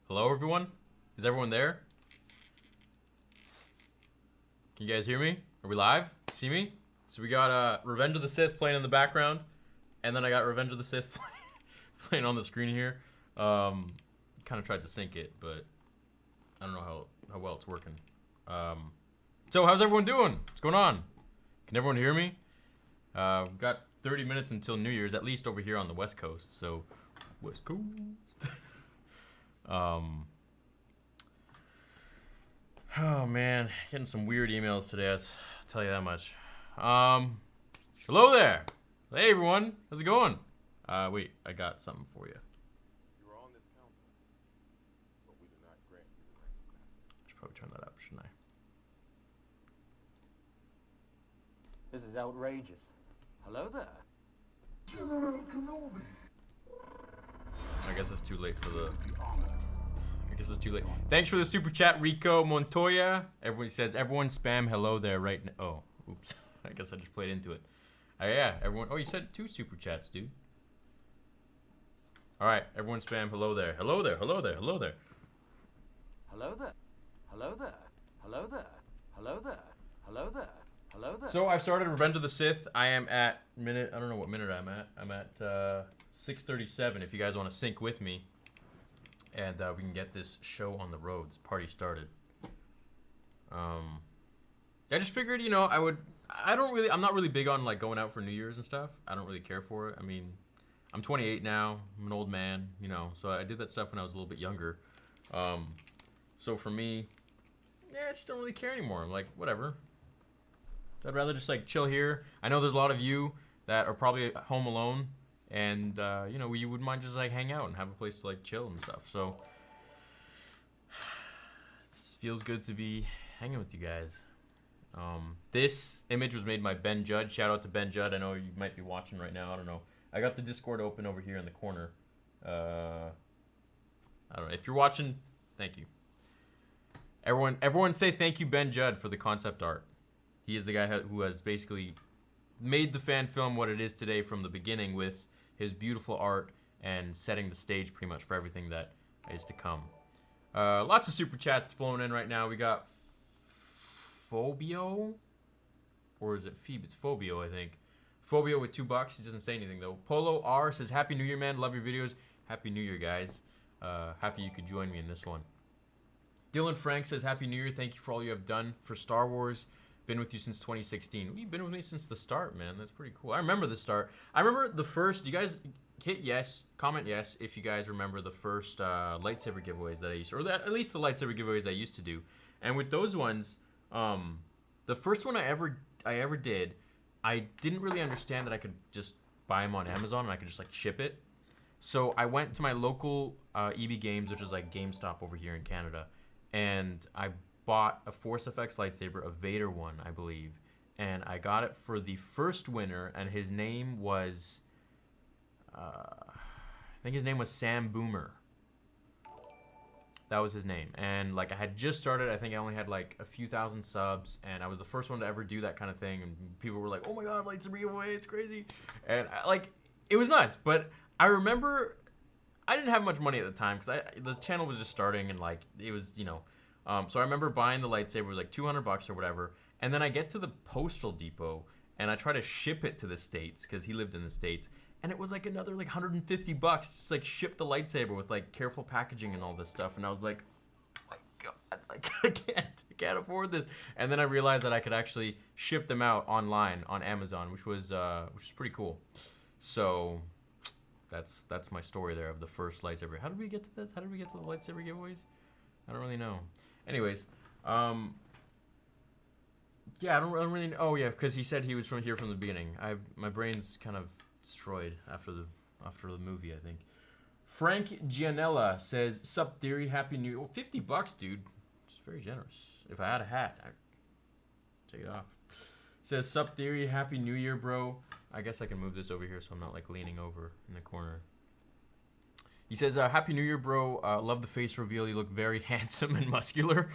Hello, everyone? Is everyone there? Can you guys hear me? Are we live? See me? So we got Revenge of the Sith playing in the background, and then I got Revenge of the Sith playing on the screen here. Kind of tried to sync it, but I don't know how well it's working. So how's everyone doing? What's going on? Can everyone hear me? We've got 30 minutes until New Year's, at least over here on the West Coast. So, West Coast. Oh man, getting some weird emails today. I'll tell you that much. Hello there. Hey everyone, how's it going? Wait, I got something for you. You are on this council, but we do not grant you the rank of master. I should probably turn that up, shouldn't I? This is outrageous. Hello there. General Kenobi. I guess it's too late for the. I guess it's too late. Thanks for the super chat, Rico Montoya. Everyone says everyone spam hello there right now. Oh, oops. I guess I just played into it. Yeah, everyone. Oh, you said 2 super chats, dude. All right, everyone spam hello there. Hello there. Hello there. Hello there. Hello there. Hello there. Hello there. Hello there. Hello there. Hello there. So I've started Revenge of the Sith. I am at minute. I don't know what minute I'm at. I'm at 6:37. If you guys want to sync with me, and we can get this show on the road. This party started. I just figured, you know, I'm not really big on like going out for New Year's and stuff. I don't really care for it. I mean, I'm 28 now. I'm an old man, you know. So I did that stuff when I was a little bit younger. So for me, yeah, I just don't really care anymore. I'm like, whatever. I'd rather just like chill here. I know there's a lot of you that are probably at home alone, and you know, you wouldn't mind just like hang out and have a place to like chill and stuff. So it feels good to be hanging with you guys. This image was made by Ben Judd. Shout out to Ben Judd. I know you might be watching right now. I don't know. I got the Discord open over here in the corner. I don't know if you're watching. Thank you. Everyone say thank you, Ben Judd, for the concept art. He is the guy who has basically made the fan film what it is today from the beginning with his beautiful art and setting the stage pretty much for everything that is to come. Lots of super chats flowing in right now. We got Phobio, or is it Phoebe? It's Phobio, I think. Phobio with $2. He doesn't say anything though. Polo R says, "Happy New Year, man. Love your videos. Happy New Year, guys. Happy you could join me in this one." Dylan Frank says, "Happy New Year. Thank you for all you have done for Star Wars. Been with you since 2016. You've been with me since the start, man. That's pretty cool. I remember the start. I remember the first. You guys hit yes, comment yes if you guys remember the first lightsaber giveaways that I used to, or at least the lightsaber giveaways I used to do. And with those ones, the first one I ever did, I didn't really understand that I could just buy them on Amazon and I could just like ship it. So I went to my local EB Games, which is like GameStop over here in Canada, and I bought a Force FX lightsaber, a Vader one, I believe, and I got it for the first winner, and his name was, I think his name was Sam Boomer. That was his name, and like I had just started. I think I only had like a few thousand subs, and I was the first one to ever do that kind of thing, and people were like, "Oh my god, lightsaber giveaway, it's crazy," and it was nuts. But I remember I didn't have much money at the time because the channel was just starting, and like it was, you know. So I remember buying the lightsaber, it was like $200 or whatever, and then I get to the postal depot and I try to ship it to the States because he lived in the States, and it was like another like $150 just like ship the lightsaber with like careful packaging and all this stuff, and I was like, oh my god, like I can't afford this. And then I realized that I could actually ship them out online on Amazon, which was pretty cool. So that's my story there of the first lightsaber. How did we get to this? How did we get to the lightsaber giveaways? I don't really know. Anyways, yeah, I don't really know. Oh yeah, because he said he was from here from the beginning. My brain's kind of destroyed after the movie, I think. Frank Gianella says, "Sup theory, happy new year." Oh, $50, dude. It's very generous. If I had a hat, I'd take it off. Says, "Sup theory, happy new year, bro." I guess I can move this over here so I'm not like leaning over in the corner. He says, "Happy New Year, bro. Love the face reveal. You look very handsome and muscular."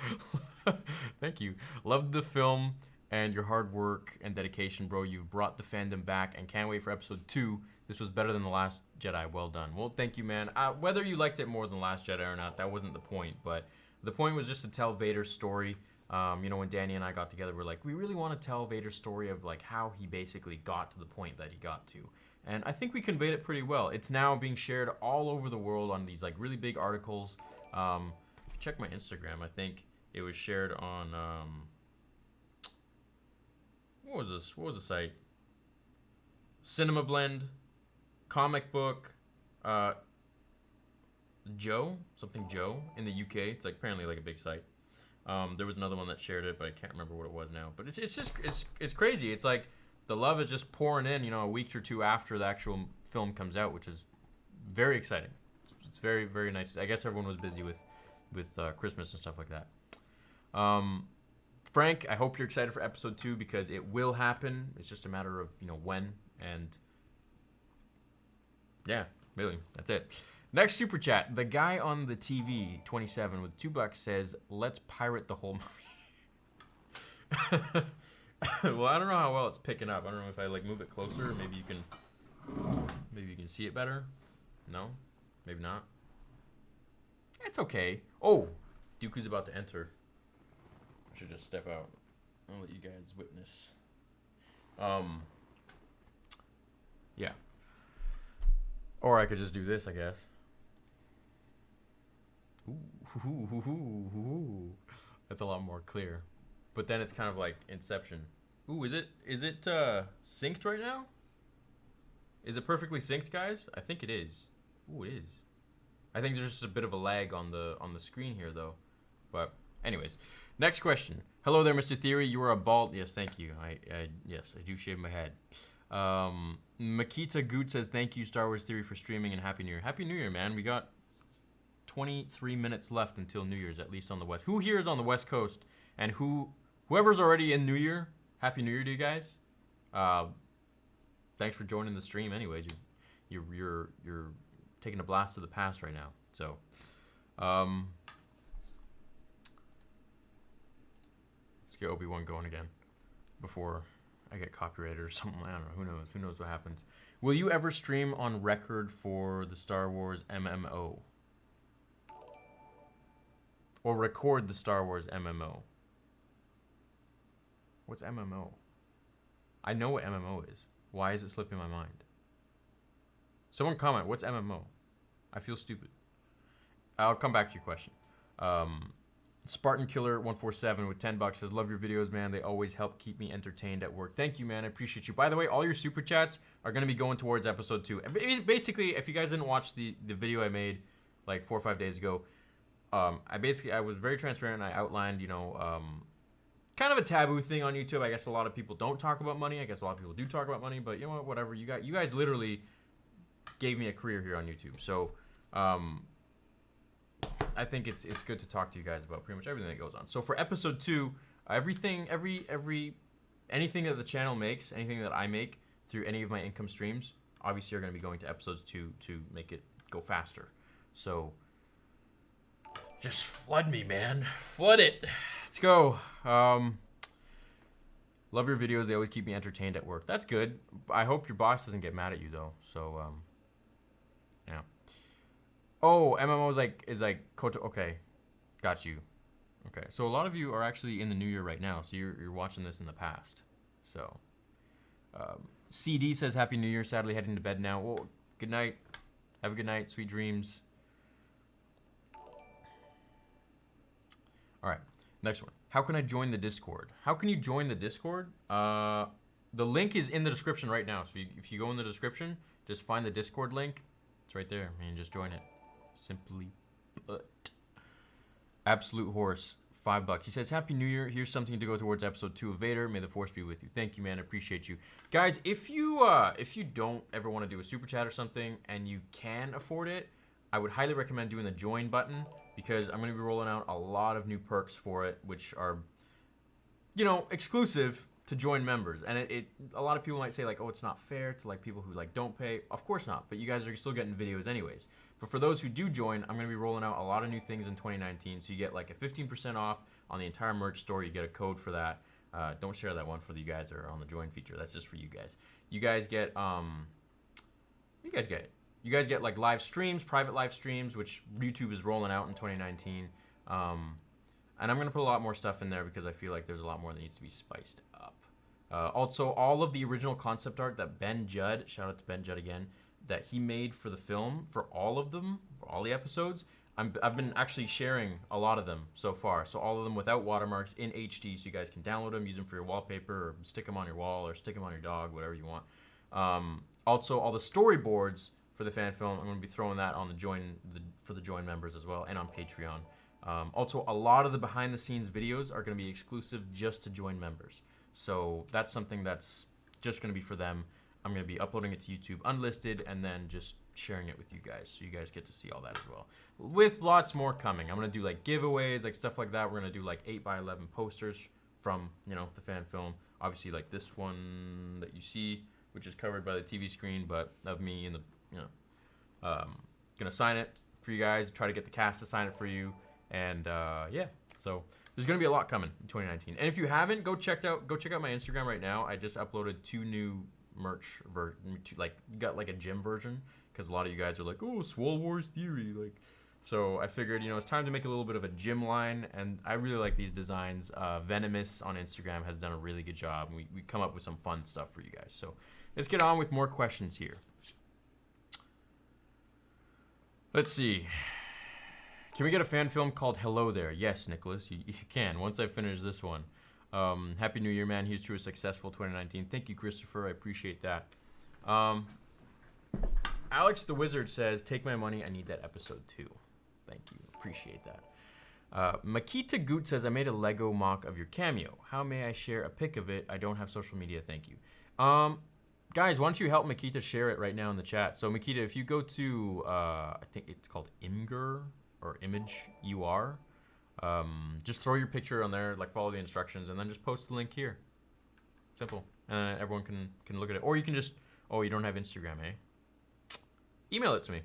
Thank you. Loved the film and your hard work and dedication, bro. You've brought the fandom back, and can't wait for episode 2. This was better than The Last Jedi. Well done. Well, thank you, man. Whether you liked it more than The Last Jedi or not, that wasn't the point. But the point was just to tell Vader's story. You know, when Danny and I got together, we're like, we really want to tell Vader's story of like how he basically got to the point that he got to. And I think we conveyed it pretty well. It's now being shared all over the world on these like really big articles. Check my Instagram. I think it was shared on what was this? What was the site? Cinema Blend, Comic Book, Joe, something Joe in the UK. It's like apparently like a big site. There was another one that shared it, but I can't remember what it was now. But it's just it's crazy. It's like the love is just pouring in, you know, a week or two after the actual film comes out, which is very exciting. It's very, very nice. I guess everyone was busy with Christmas and stuff like that. Frank, I hope you're excited for episode 2 because it will happen. It's just a matter of, you know, when. And yeah, really, that's it. Next super chat. The guy on the TV, 27, with $2 says, "Let's pirate the whole movie." Well, I don't know how well it's picking up. I don't know if I like move it closer. Maybe you can see it better. No, maybe not. It's okay. Oh, Dooku's about to enter. I should just step out. I'll let you guys witness. Yeah. Or I could just do this, I guess. Ooh. That's a lot more clear. But then it's kind of like Inception. Ooh, is it synced right now? Is it perfectly synced, guys? I think it is. Ooh, it is. I think there's just a bit of a lag on the screen here, though. But anyways, next question. Hello there, Mr. Theory. You are a bald. Yes, thank you. Yes, I do shave my head. Makita Goot says, "Thank you, Star Wars Theory, for streaming, and Happy New Year." Happy New Year, man. We got 23 minutes left until New Year's, at least on the West. Who here is on the West Coast? And whoever's already in New Year, Happy New Year to you guys. Thanks for joining the stream. Anyways, you're taking a blast to the past right now. So, let's get Obi-Wan going again before I get copyrighted or something. I don't know. Who knows? Who knows what happens? Will you ever stream on record for the Star Wars MMO? Or record the Star Wars MMO? What's MMO? I know what MMO is. Why is it slipping my mind? Someone comment, what's MMO? I feel stupid. I'll come back to your question. Spartan Killer 147 with $10 says, "Love your videos, man. They always help keep me entertained at work." Thank you, man. I appreciate you. By the way, all your super chats are going to be going towards episode 2. Basically, if you guys didn't watch the video I made like 4 or 5 days ago, I was very transparent. And I outlined, you know, kind of a taboo thing on YouTube. I guess a lot of people don't talk about money. I guess a lot of people do talk about money, but you know what? Whatever. You guys literally gave me a career here on YouTube. So, I think it's good to talk to you guys about pretty much everything that goes on. So for episode 2, anything that the channel makes, anything that I make through any of my income streams, obviously are going to be going to episodes 2 to make it go faster. So just flood me, man. Flood it. Let's go. Love your videos. They always keep me entertained at work. That's good. I hope your boss doesn't get mad at you though. So yeah. Oh, MMO is like Koto. Okay, got you. Okay, so a lot of you are actually in the new year right now, so you're watching this in the past. So, CD says Happy New Year. Sadly, heading to bed now. Well, good night. Have a good night. Sweet dreams. All right, next one. How can I join the Discord? How can you join the Discord? The link is in the description right now. So if you go in the description, just find the Discord link. It's right there, and just join it. Simply put. Absolute Horse, $5. He says, "Happy New Year. Here's something to go towards episode 2 of Vader. May the Force be with you." Thank you, man. I appreciate you. Guys, if you don't ever want to do a super chat or something and you can afford it, I would highly recommend doing the join button because I'm going to be rolling out a lot of new perks for it, which are, you know, exclusive to join members. And a lot of people might say like, oh, it's not fair to like people who like don't pay. Of course not, but you guys are still getting videos anyways. But for those who do join, I'm going to be rolling out a lot of new things in 2019. So you get like a 15% off on the entire merch store. You get a code for that. Don't share that one for you guys that are on the join feature. That's just for you guys. You guys get you guys get like live streams, private live streams, which YouTube is rolling out in 2019. And I'm gonna put a lot more stuff in there because I feel like there's a lot more that needs to be spiced up. Also, all of the original concept art that Ben Judd, shout out to Ben Judd again, that he made for the film, for all of them, for all the episodes, I've been actually sharing a lot of them so far. So all of them without watermarks in HD, so you guys can download them, use them for your wallpaper, or stick them on your wall, or stick them on your dog, whatever you want. Also, all the storyboards for the fan film, I'm going to be throwing that on for the join members as well, and on Patreon. Also, a lot of the behind-the-scenes videos are going to be exclusive just to join members. So that's something that's just going to be for them. I'm going to be uploading it to YouTube unlisted and then just sharing it with you guys, so you guys get to see all that as well. With lots more coming. I'm going to do like giveaways, like stuff like that. We're going to do like 8x11 posters from, you know, the fan film. Obviously, like this one that you see, which is covered by the TV screen, but of me and the, you know, gonna sign it for you guys. Try to get the cast to sign it for you, and yeah. So there's gonna be a lot coming in 2019. And if you haven't, go check out my Instagram right now. I just uploaded 2 new merch like got like a gym version, because a lot of you guys are like, oh, Swole Wars theory, like. So I figured, you know, it's time to make a little bit of a gym line, and I really like these designs. Venomous on Instagram has done a really good job, and we come up with some fun stuff for you guys. So let's get on with more questions here. Let's see. Can we get a fan film called Hello There? Yes, Nicholas, you can, once I finish this one. Happy New Year, man. Here's to a successful 2019. Thank you, Christopher. I appreciate that. Alex the Wizard says, take my money. I need that episode 2. Thank you. Appreciate that. Makita Goot says, I made a Lego mock of your cameo. How may I share a pic of it? I don't have social media. Thank you. Guys, why don't you help Makita share it right now in the chat? So, Makita, if you go to, I think it's called Imgur, or Image UR, just throw your picture on there, like follow the instructions, and then just post the link here. Simple. And everyone can look at it. Or you can just, oh, you don't have Instagram, eh? Email it to me.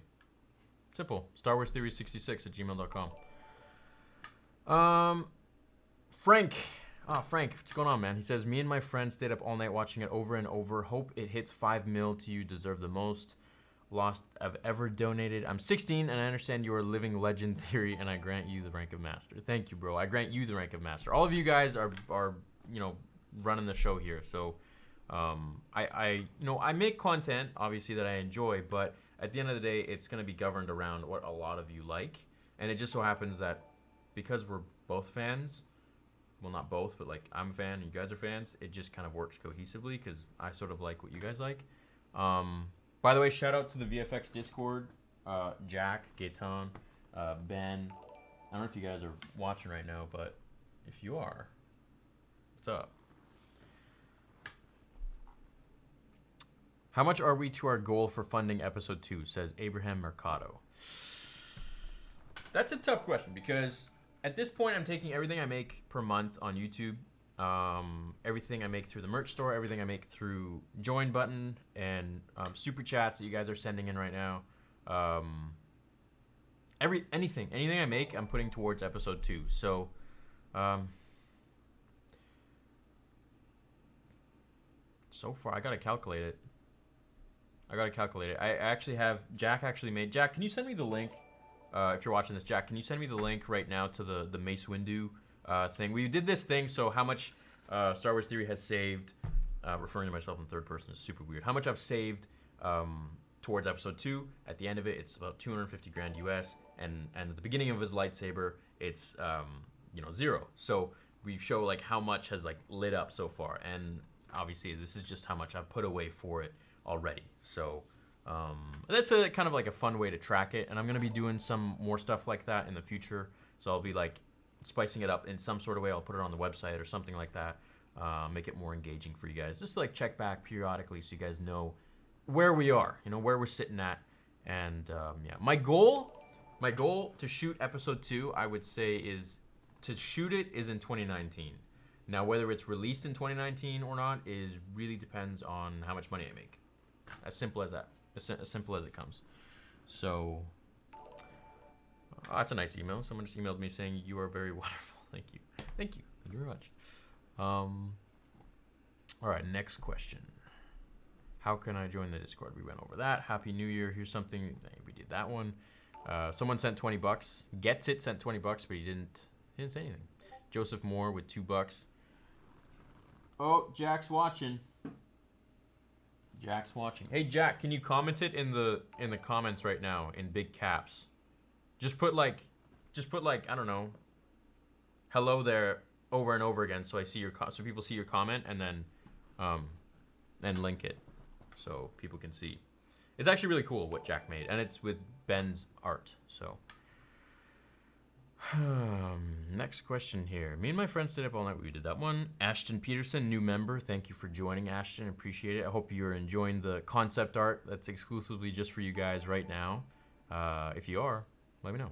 Simple. StarWarsTheory66@gmail.com. Frank. Oh, Frank, what's going on, man? He says, me and my friend stayed up all night watching it over and over. Hope it hits 5 mil to you. Deserve the most. Lost I've ever donated. I'm 16, and I understand you are living legend theory, and I grant you the rank of master. Thank you, bro. I grant you the rank of master. All of you guys are you know, running the show here. So, I make content, obviously, that I enjoy, but at the end of the day, it's going to be governed around what a lot of you like. And it just so happens that because we're both fans, well, not both, but like I'm a fan and you guys are fans, it just kind of works cohesively because I sort of like what you guys like. By the way, shout out to the VFX Discord, Jack, Gaetan, Ben. I don't know if you guys are watching right now, but if you are, what's up? How much are we to our goal for funding episode 2, says Abraham Mercado. That's a tough question because at this point I'm taking everything I make per month on YouTube, everything I make through the merch store, everything I make through join button, and super chats that you guys are sending in right now. Anything I make, I'm putting towards episode 2. So, so far I gotta calculate it. I actually have Jack made. Jack, can you send me the link? If you're watching this, Jack, can you send me the link right now to the Mace Windu thing? We did this thing, so how much Star Wars Theory has saved, referring to myself in third person is super weird. How much I've saved towards episode 2. At the end of it, it's about 250 grand US, and at the beginning of his lightsaber, it's 0. So we show like how much has like lit up so far, and obviously this is just how much I've put away for it already. So that's a kind of like a fun way to track it, and I'm gonna be doing some more stuff like that in the future. So I'll be like spicing it up in some sort of way. I'll put it on the website or something like that, make it more engaging for you guys, just to like check back periodically so you guys know where we are, where we're sitting at. And yeah, my goal to shoot episode 2, I would say, is to shoot it is in 2019. Now whether it's released in 2019 or not is really depends on how much money I make. As simple as that. As simple as it comes. So, that's a nice email. Someone just emailed me saying, you are very wonderful. Thank you. Thank you very much. All right, next question. How can I join the Discord? We went over that. Happy New Year. Here's something. We did that one. Someone sent $20. Gets it sent $20, but he didn't say anything. Joseph Moore with $2. Oh, Jack's watching. Jack's watching. Hey Jack, can you comment it in the comments right now in big caps? Just put like I don't know, hello there over and over again, so I see so people see your comment, and then link it so people can see. It's actually really cool what Jack made, and it's with Ben's art. So next question here. Me and my friends stayed up all night. We did that one. Ashton Peterson, new member. Thank you for joining, Ashton. Appreciate it. I hope you're enjoying the concept art that's exclusively just for you guys right now. If you are, let me know.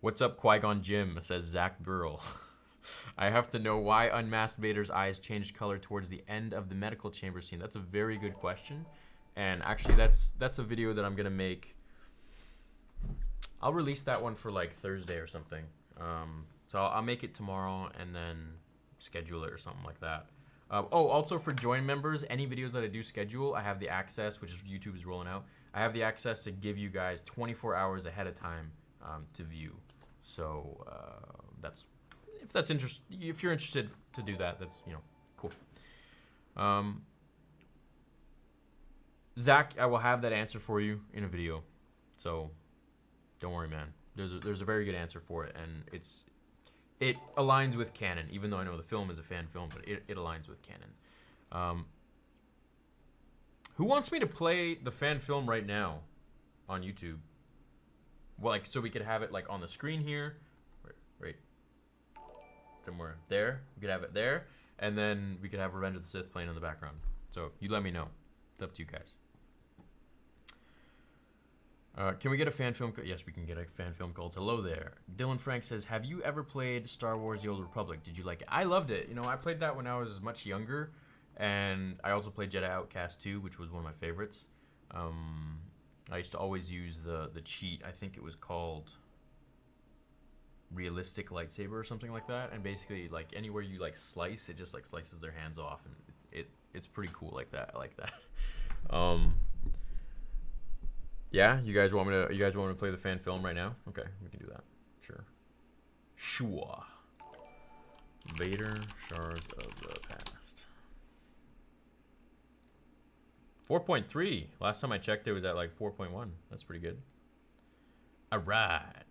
What's up, Qui-Gon Jim? Says Zach Burrell. I have to know why unmasked Vader's eyes changed color towards the end of the medical chamber scene. That's a very good question. And actually, that's a video that I'm going to make. I'll release that one for like Thursday or something. So I'll make it tomorrow and then schedule it or something like that. Oh, also for join members, any videos that I do schedule, I have the access, which is YouTube is rolling out. I have the access to give you guys 24 hours ahead of time to view. So if you're interested to do that, that's cool. Zach, I will have that answer for you in a video. So don't worry, man. There's a very good answer for it, and it aligns with canon, even though I know the film is a fan film, but it aligns with canon. Who wants me to play the fan film right now on YouTube? Well, like, so we could have it like on the screen here, right somewhere there. We could have it there, and then we could have Revenge of the Sith playing in the background. So you let me know. It's up to you guys. Can we get a fan film? Yes, we can get a fan film called Hello There. Dylan Frank says, have you ever played Star Wars The Old Republic? Did you like it? I loved it. I played that when I was much younger, and I also played Jedi Outcast 2, which was one of my favorites. I used to always use the cheat. I think it was called Realistic Lightsaber or something like that. And basically, like, anywhere you like slice, it just like slices their hands off, and it's pretty cool like that. I like that. Yeah, you guys want me to play the fan film right now? Okay, we can do that. Sure. Vader, Shards of the Past. 4.3. Last time I checked, it was at like 4.1. That's pretty good. All right.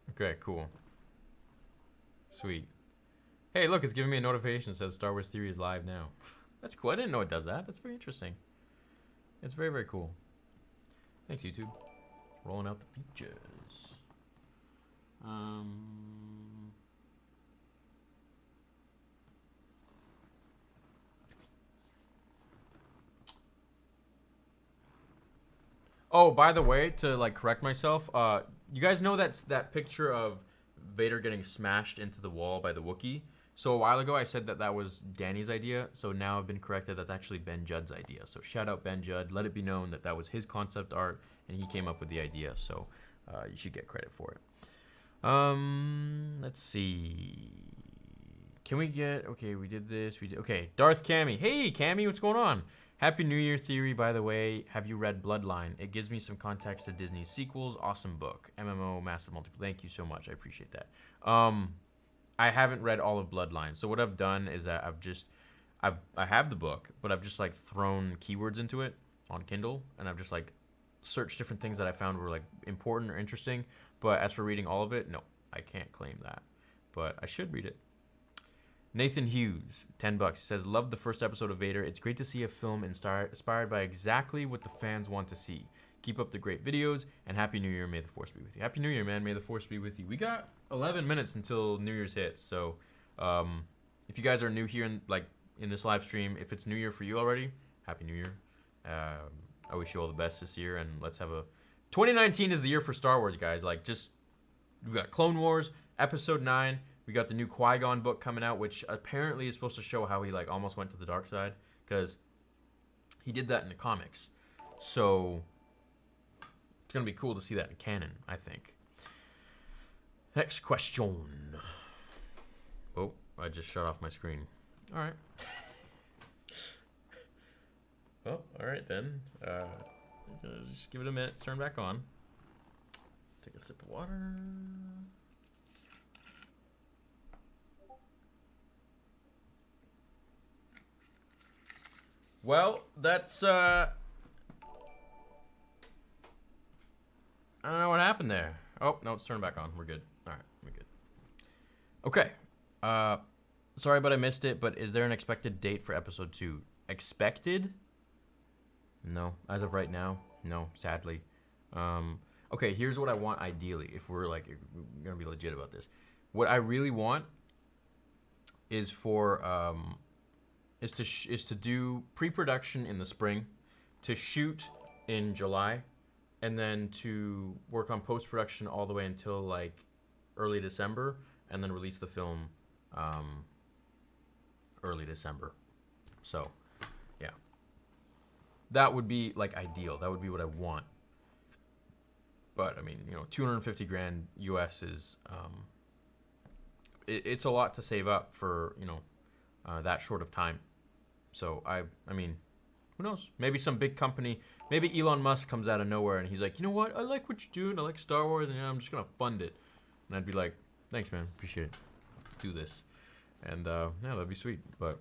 Okay, cool. Sweet. Hey, look, it's giving me a notification that says Star Wars Theory is live now. That's cool. I didn't know it does that. That's very interesting. It's very, very cool. Thanks, YouTube. Rolling out the features. Oh, by the way, to like correct myself, you guys know that picture of Vader getting smashed into the wall by the Wookiee? So a while ago I said that was Danny's idea, so now I've been corrected that's actually Ben Judd's idea. So shout out Ben Judd, let it be known that was his concept art and he came up with the idea, so you should get credit for it. Let's see. Can we get, okay, we did this, okay, Darth Cammy. Hey Cammy, what's going on? Happy New Year Theory, by the way. Have you read Bloodline? It gives me some context to Disney's sequels. Awesome book. MMO, massive multiple. Thank you so much. I appreciate that. I haven't read all of Bloodline. So what I've done is that I have the book, but I've just like thrown keywords into it on Kindle, and I've just like searched different things that I found were like important or interesting. But as for reading all of it, no, I can't claim that. But I should read it. Nathan Hughes, $10. He says, love the first episode of Vader. It's great to see a film inspired by exactly what the fans want to see. Keep up the great videos, and Happy New Year. May the Force be with you. Happy New Year, man. May the Force be with you. We got 11 minutes until New Year's hits, so if you guys are new here in this live stream, if it's New Year for you already, Happy New Year. I wish you all the best this year, and let's have 2019 is the year for Star Wars, guys. Like, we got Clone Wars, Episode 9. We got the new Qui-Gon book coming out, which apparently is supposed to show how he like almost went to the dark side, because he did that in the comics. So It's gonna be cool to see that in canon, I think. Next question. Oh, I just shut off my screen. All right. Well, all right then. Just give it a minute. Turn back on. Take a sip of water. Well, that's I don't know what happened there. Oh, no, it's turned back on. We're good. All right, we're good. Okay. Sorry, but I missed it. But is there an expected date for episode 2? Expected? No. As of right now, no. Sadly. Okay. Here's what I want. Ideally, if we're like gonna be legit about this, what I really want is for is to do pre-production in the spring, to shoot in July, and then to work on post-production all the way until like early December, and then release the film early December. So, yeah. That would be like ideal. That would be what I want. But I mean, you know, 250 grand US is it's a lot to save up for, you know, that short of time. So I mean, who knows? Maybe some big company, maybe Elon Musk comes out of nowhere and he's like, you know what? I like what you're doing. I like Star Wars, and you know, I'm just gonna fund it. And I'd be like, thanks, man. Appreciate it. Let's do this. And yeah, that'd be sweet. But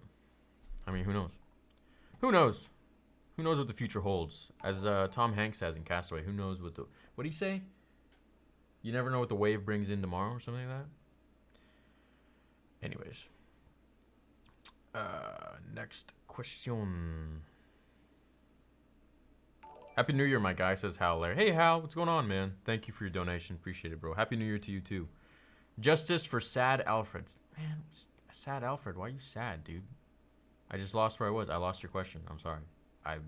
I mean, who knows? Who knows? Who knows what the future holds? As Tom Hanks says in Castaway, who knows what what'd he say? You never know what the wave brings in tomorrow, or something like that. Anyways. Next question. Happy New Year, my guy, says Hal there. Hey, Hal, what's going on, man? Thank you for your donation. Appreciate it, bro. Happy New Year to you, too. Justice for Sad Alfred. Man, Sad Alfred, why are you sad, dude? I just lost where I was. I lost your question. I'm sorry. I'm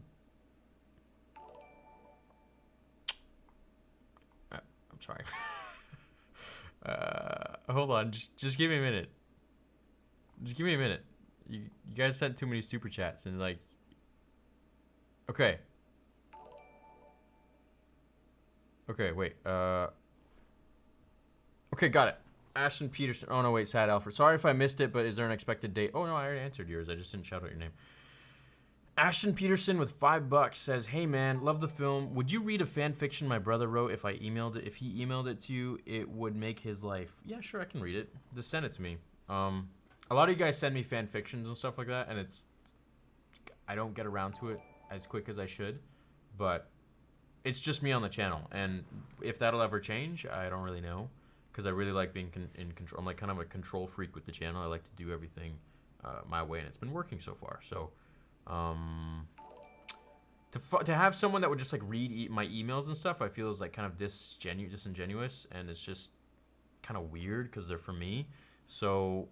sorry. Hold on. Just give me a minute. Just give me a minute. You guys sent too many super chats and like. Okay. Okay, wait. Okay, got it. Ashton Peterson. Oh no, wait, Sad Alfred. Sorry if I missed it, but is there an expected date? Oh no, I already answered yours. I just didn't shout out your name. Ashton Peterson with $5 says, "Hey man, love the film. Would you read a fan fiction my brother wrote if I emailed it? If he emailed it to you, it would make his life." Yeah, sure, I can read it. Just send it to me. A lot of you guys send me fan fictions and stuff like that, and I don't get around to it as quick as I should, but it's just me on the channel, and if that'll ever change, I don't really know, because I really like being in control. I'm like kind of a control freak with the channel. I like to do everything my way, and it's been working so far. So, to have someone that would just like read my emails and stuff, I feel is like kind of disingenuous, and it's just kind of weird because they're for me. So,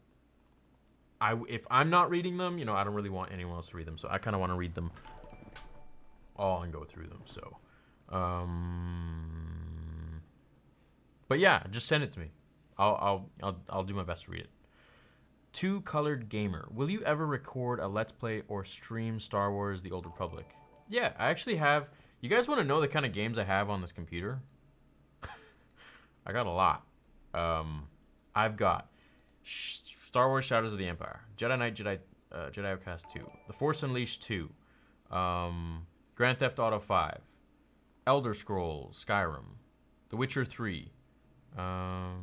if I'm not reading them, you know, I don't really want anyone else to read them. So I kind of want to read them all and go through them. So, but yeah, just send it to me. I'll do my best to read it. Two Colored Gamer. Will you ever record a Let's Play or stream Star Wars The Old Republic? Yeah, I actually have. You guys want to know the kind of games I have on this computer? I got a lot. I've got Star Wars Shadows of the Empire, Jedi Knight, Jedi Outcast 2, The Force Unleashed 2, Grand Theft Auto 5, Elder Scrolls, Skyrim, The Witcher 3, a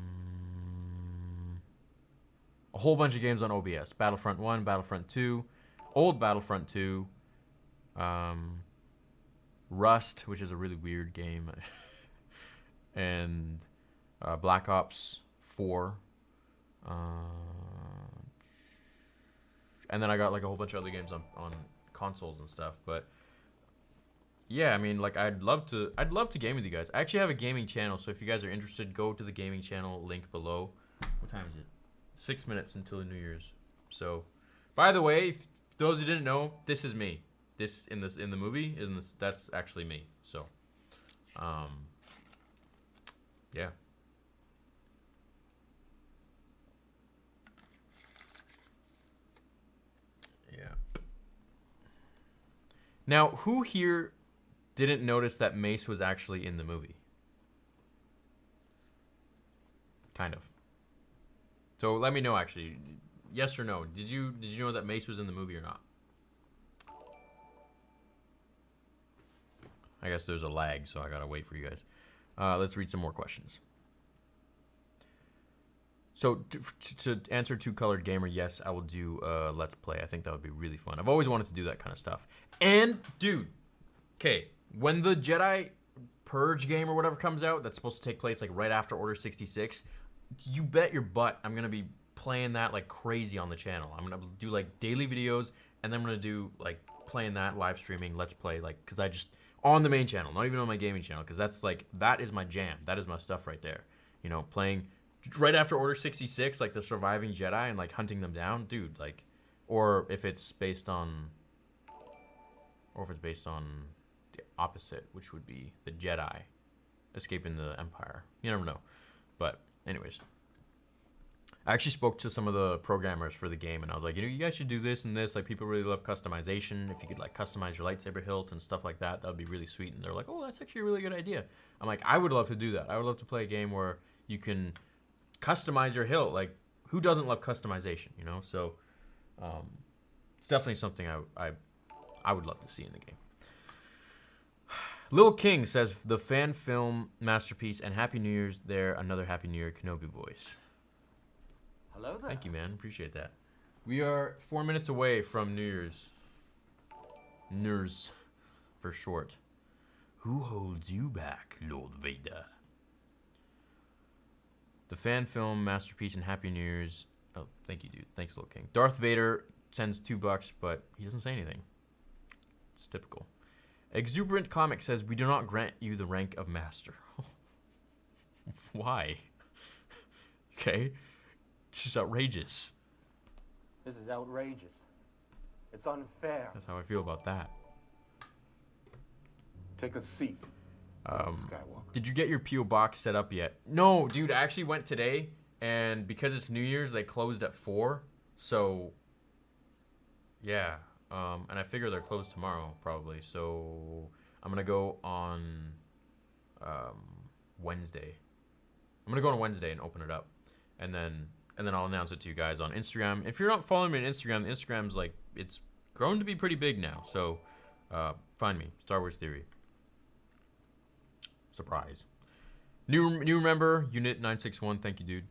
whole bunch of games on OBS, Battlefront 1, Battlefront 2, old Battlefront 2, Rust, which is a really weird game, and Black Ops 4, and then I got like a whole bunch of other games on consoles and stuff. But yeah, I mean, like I'd love to game with you guys. I actually have a gaming channel, so if you guys are interested, go to the gaming channel link below. What time is it? 6 minutes until the New Year's. So, by the way, if those who didn't know, this is me. This in the movie that's actually me. So, yeah. Yeah. Now, who here didn't notice that Mace was actually in the movie. Kind of. So let me know, actually. Yes or no? Did you know that Mace was in the movie or not? I guess there's a lag, so I gotta wait for you guys. Let's read some more questions. So to answer Two Colored Gamer, yes, I will do Let's Play. I think that would be really fun. I've always wanted to do that kind of stuff. And, dude, okay, when the Jedi Purge game or whatever comes out, that's supposed to take place like right after Order 66, you bet your butt I'm gonna be playing that like crazy on the channel. I'm gonna do like daily videos, and then I'm gonna do like playing that, live streaming, Let's Play, like, because I just on the main channel, not even on my gaming channel, because that's like, that is my jam. That is my stuff right there. You know, playing right after Order 66, like the surviving Jedi and like hunting them down, dude. Like, or if it's based on, the opposite, which would be the Jedi escaping the Empire. You never know. But anyways, I actually spoke to some of the programmers for the game, and I was like, you know, you guys should do this and this. Like, people really love customization. If you could like customize your lightsaber hilt and stuff like that, that would be really sweet. And they're like, oh, that's actually a really good idea. I'm like, I would love to do that. I would love to play a game where you can customize your hilt. Like, who doesn't love customization, you know? So it's definitely something I would love to see in the game. Lil King says the fan film masterpiece and Happy New Year's there. Another Happy New Year Kenobi voice. Hello there. Thank you, man. Appreciate that. We are 4 minutes away from New Year's. NERS for short. Who holds you back, Lord Vader? The fan film masterpiece and Happy New Year's. Oh, thank you, dude. Thanks, Lil King. Darth Vader sends $2, but he doesn't say anything. It's typical. Exuberant Comic says, we do not grant you the rank of master. Why? Okay. It's just outrageous. This is outrageous. It's unfair. That's how I feel about that. Take a seat, Skywalker. Did you get your P.O. box set up yet? No, dude, I actually went today, and because it's New Year's, they closed at 4. So, yeah. And I figure they're closed tomorrow, probably. So, I'm going to go on Wednesday. I'm going to go on Wednesday and open it up. And then I'll announce it to you guys on Instagram. If you're not following me on Instagram, the Instagram's like, it's grown to be pretty big now. So, find me, Star Wars Theory. Surprise. New member, Unit 961, thank you, dude.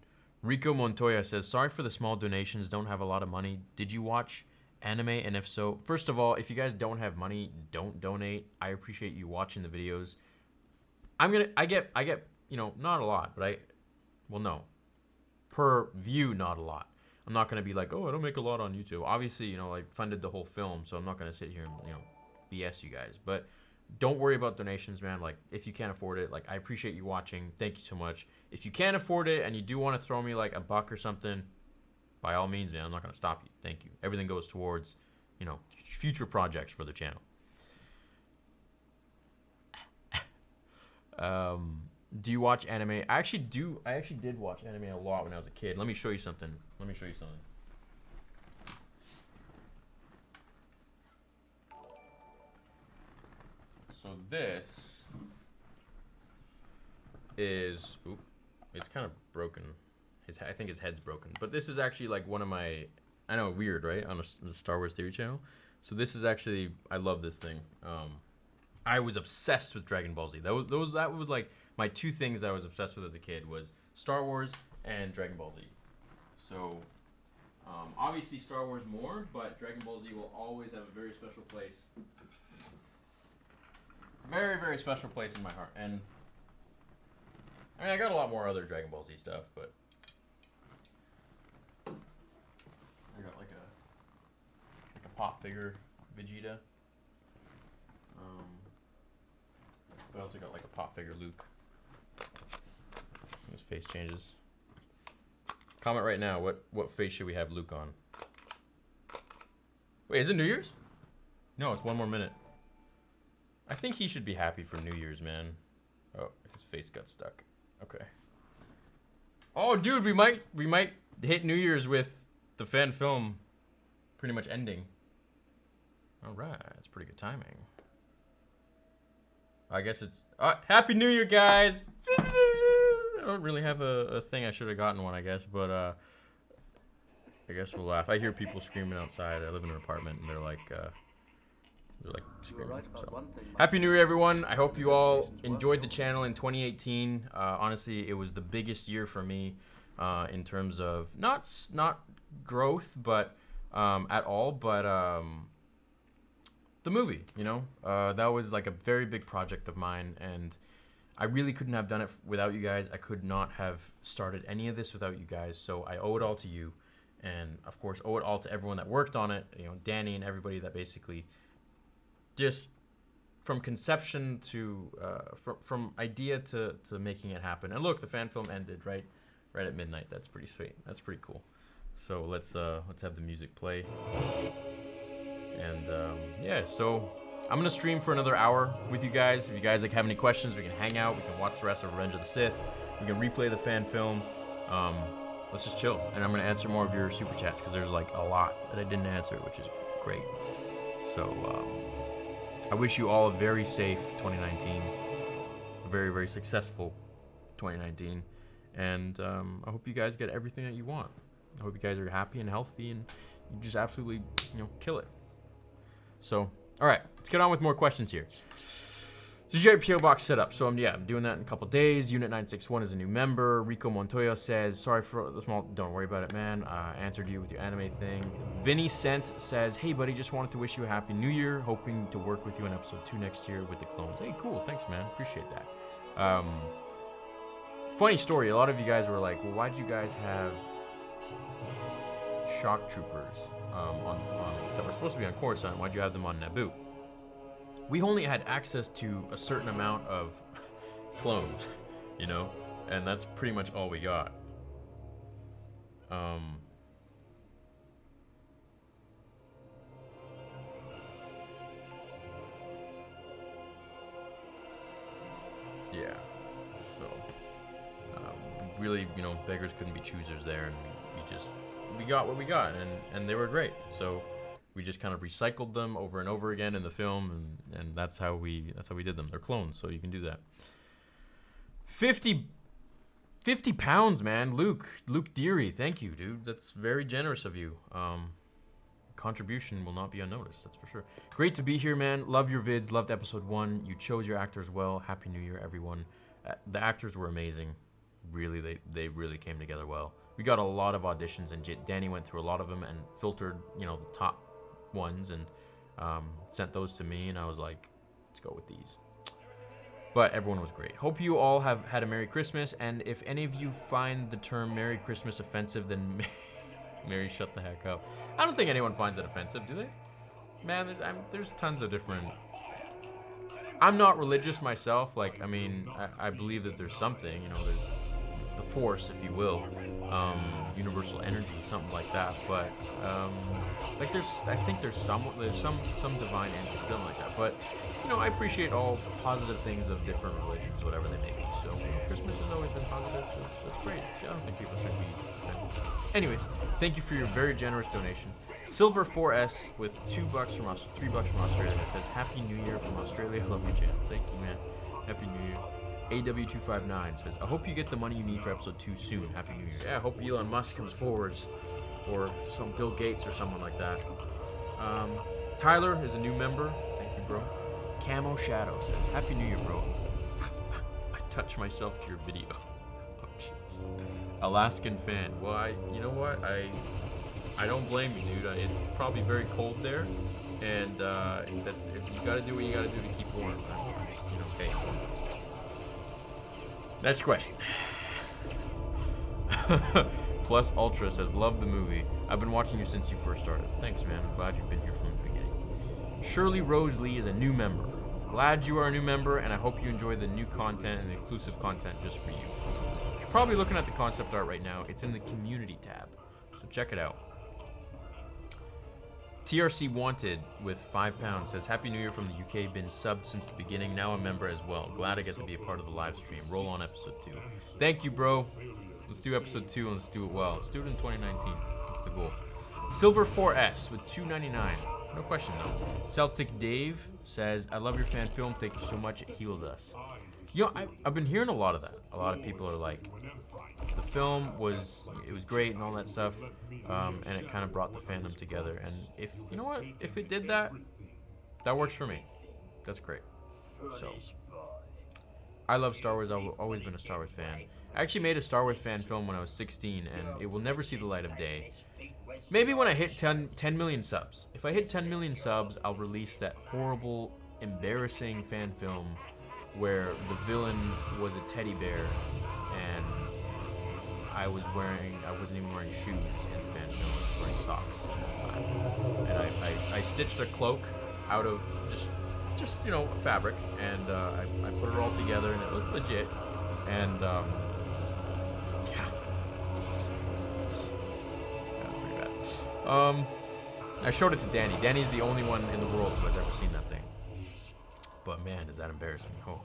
Rico Montoya says, sorry for the small donations, don't have a lot of money. Did you watch anime? And if so, first of all, if you guys don't have money, don't donate. I appreciate you watching the videos. I get, you know, not a lot, but no. Per view, not a lot. I'm not going to be like, oh, I don't make a lot on YouTube. Obviously, you know, I funded the whole film, so I'm not going to sit here and, you know, BS you guys. But don't worry about donations, man. Like, if you can't afford it, like, I appreciate you watching. Thank you so much. If you can't afford it and you do want to throw me, like, $1 or something, by all means, man, I'm not going to stop you. Thank you. Everything goes towards, you know, future projects for the channel. Do you watch anime? I actually did watch anime a lot when I was a kid. Let me show you something. So this is, it's kind of broken. I think his head's broken. But this is actually like one of my, I know, weird, right? On the Star Wars Theory channel. So this is actually, I love this thing. I was obsessed with Dragon Ball Z. That was like my two things I was obsessed with as a kid was Star Wars and Dragon Ball Z. So obviously Star Wars more, but Dragon Ball Z will always have a very special place. Very, very special place in my heart. And I mean, I got a lot more other Dragon Ball Z stuff, but I got like a pop figure Vegeta. But I also got like a pop figure Luke. His face changes. Comment right now, what face should we have Luke on? Wait, is it New Year's? No, it's 1 more minute. I think he should be happy for New Year's, man. Oh, his face got stuck. Okay. Oh, dude, we might hit New Year's with the fan film pretty much ending. All right, that's pretty good timing. I guess it's Happy New Year, guys. I don't really have a thing. I should have gotten one, I guess, but I guess we'll laugh. I hear people screaming outside. I live in an apartment, and they're like screaming. So. Happy New Year, everyone. I hope you all enjoyed the channel in 2018. Honestly, it was the biggest year for me in terms of not growth, but at all, but the movie. You know, that was like a very big project of mine, and I really couldn't have done it without you guys. I could not have started any of this without you guys. So I owe it all to you, and of course owe it all to everyone that worked on it. You know, Danny and everybody that basically. Just from conception to from idea to making it happen. And look, the fan film ended right at midnight. That's pretty sweet. That's pretty cool. So let's have the music play. And yeah, so I'm gonna stream for another hour with you guys. If you guys have any questions, we can hang out. We can watch the rest of Revenge of the Sith. We can replay the fan film. Let's just chill. And I'm gonna answer more of your super chats because there's like a lot that I didn't answer, which is great. So. I wish you all a very safe 2019, a very, very successful 2019, and I hope you guys get everything that you want. I hope you guys are happy and healthy, and you just absolutely, kill it. So, all right, let's get on with more questions here. This is your PO box setup. So I'm doing that in a couple days. Unit 961 is a new member. Rico Montoya says, sorry for the small, don't worry about it, man. Answered you with your anime thing. Vinny Sent says, hey buddy, just wanted to wish you a happy new year. Hoping to work with you on episode 2 next year with the clones. Hey, cool, thanks man, appreciate that. Funny story, a lot of you guys were like, well, why'd you guys have shock troopers that were supposed to be on Coruscant? Why'd you have them on Naboo? We only had access to a certain amount of clones, and that's pretty much all we got. Yeah, so really, beggars couldn't be choosers there, and we got what we got, and they were great. So we just kind of recycled them over and over again in the film, and that's how we did them. They're clones, so you can do that. 50 pounds, man. Luke Deary, thank you, dude. That's very generous of you. Contribution will not be unnoticed, that's for sure. Great to be here, man. Love your vids. Loved episode 1. You chose your actors well. Happy New Year, everyone. The actors were amazing. Really, they really came together well. We got a lot of auditions, and Danny went through a lot of them and filtered, the top ones, and sent those to me, and I was like, let's go with these. But everyone was great. Hope you all have had a Merry Christmas, and if any of you find the term Merry Christmas offensive, then Merry shut the heck up. I don't think anyone finds it offensive, do they? Man, there's tons of different... I'm not religious myself, I believe that there's something, there's the Force, if you will, universal energy, something like that. But I think there's some divine entity, something like that. But I appreciate all positive things of different religions, whatever they may be. So Christmas has always been positive, so it's great. I don't think people should be offended. Anyways, thank you for your very generous donation. Silver 4S with $3 from Australia that says Happy New Year from Australia. Love your channel. Thank you, man. Happy New Year. AW259 says, I hope you get the money you need for episode 2 soon. Happy New Year. Yeah, I hope Elon Musk comes forwards, or some Bill Gates or someone like that. Tyler is a new member. Thank you, bro. Camo Shadow says, Happy New Year, bro. I touched myself to your video. Oh, jeez. Alaskan fan. Well, you know what? I don't blame you, dude. It's probably very cold there, and if you gotta do what you gotta do to keep warm. Okay. Next question. Plus Ultra says, love the movie. I've been watching you since you first started. Thanks, man. I'm glad you've been here from the beginning. Shirley Rose Lee is a new member. Glad you are a new member, and I hope you enjoy the new content and the exclusive content just for you. You're probably looking at the concept art right now. It's in the community tab, so check it out. TRC Wanted with £5 says, Happy New Year from the UK. Been subbed since the beginning. Now a member as well. Glad I get to be a part of the live stream. Roll on episode 2. Thank you, bro. Let's do episode 2 and let's do it well. Let's do it in 2019. That's the goal. Silver 4S with $2.99. No question, though. Celtic Dave says, I love your fan film. Thank you so much. It healed us. You know, I've been hearing a lot of that. A lot of people are like, the film was great and all that stuff, and it kind of brought the fandom together. And if, you know what, if it did that, that works for me. That's great. So, I love Star Wars. I've always been a Star Wars fan. I actually made a Star Wars fan film when I was 16, and it will never see the light of day. Maybe when I hit 10 million subs. If I hit 10 million subs, I'll release that horrible, embarrassing fan film where the villain was a teddy bear, and I wasn't even wearing shoes in the fan film. I was wearing socks. And I stitched a cloak out of just you know, fabric, and I put it all together, and it looked legit. And yeah, that was pretty bad. I showed it to Danny. Danny's the only one in the world who has ever seen that thing. But man, is that embarrassing. Oh.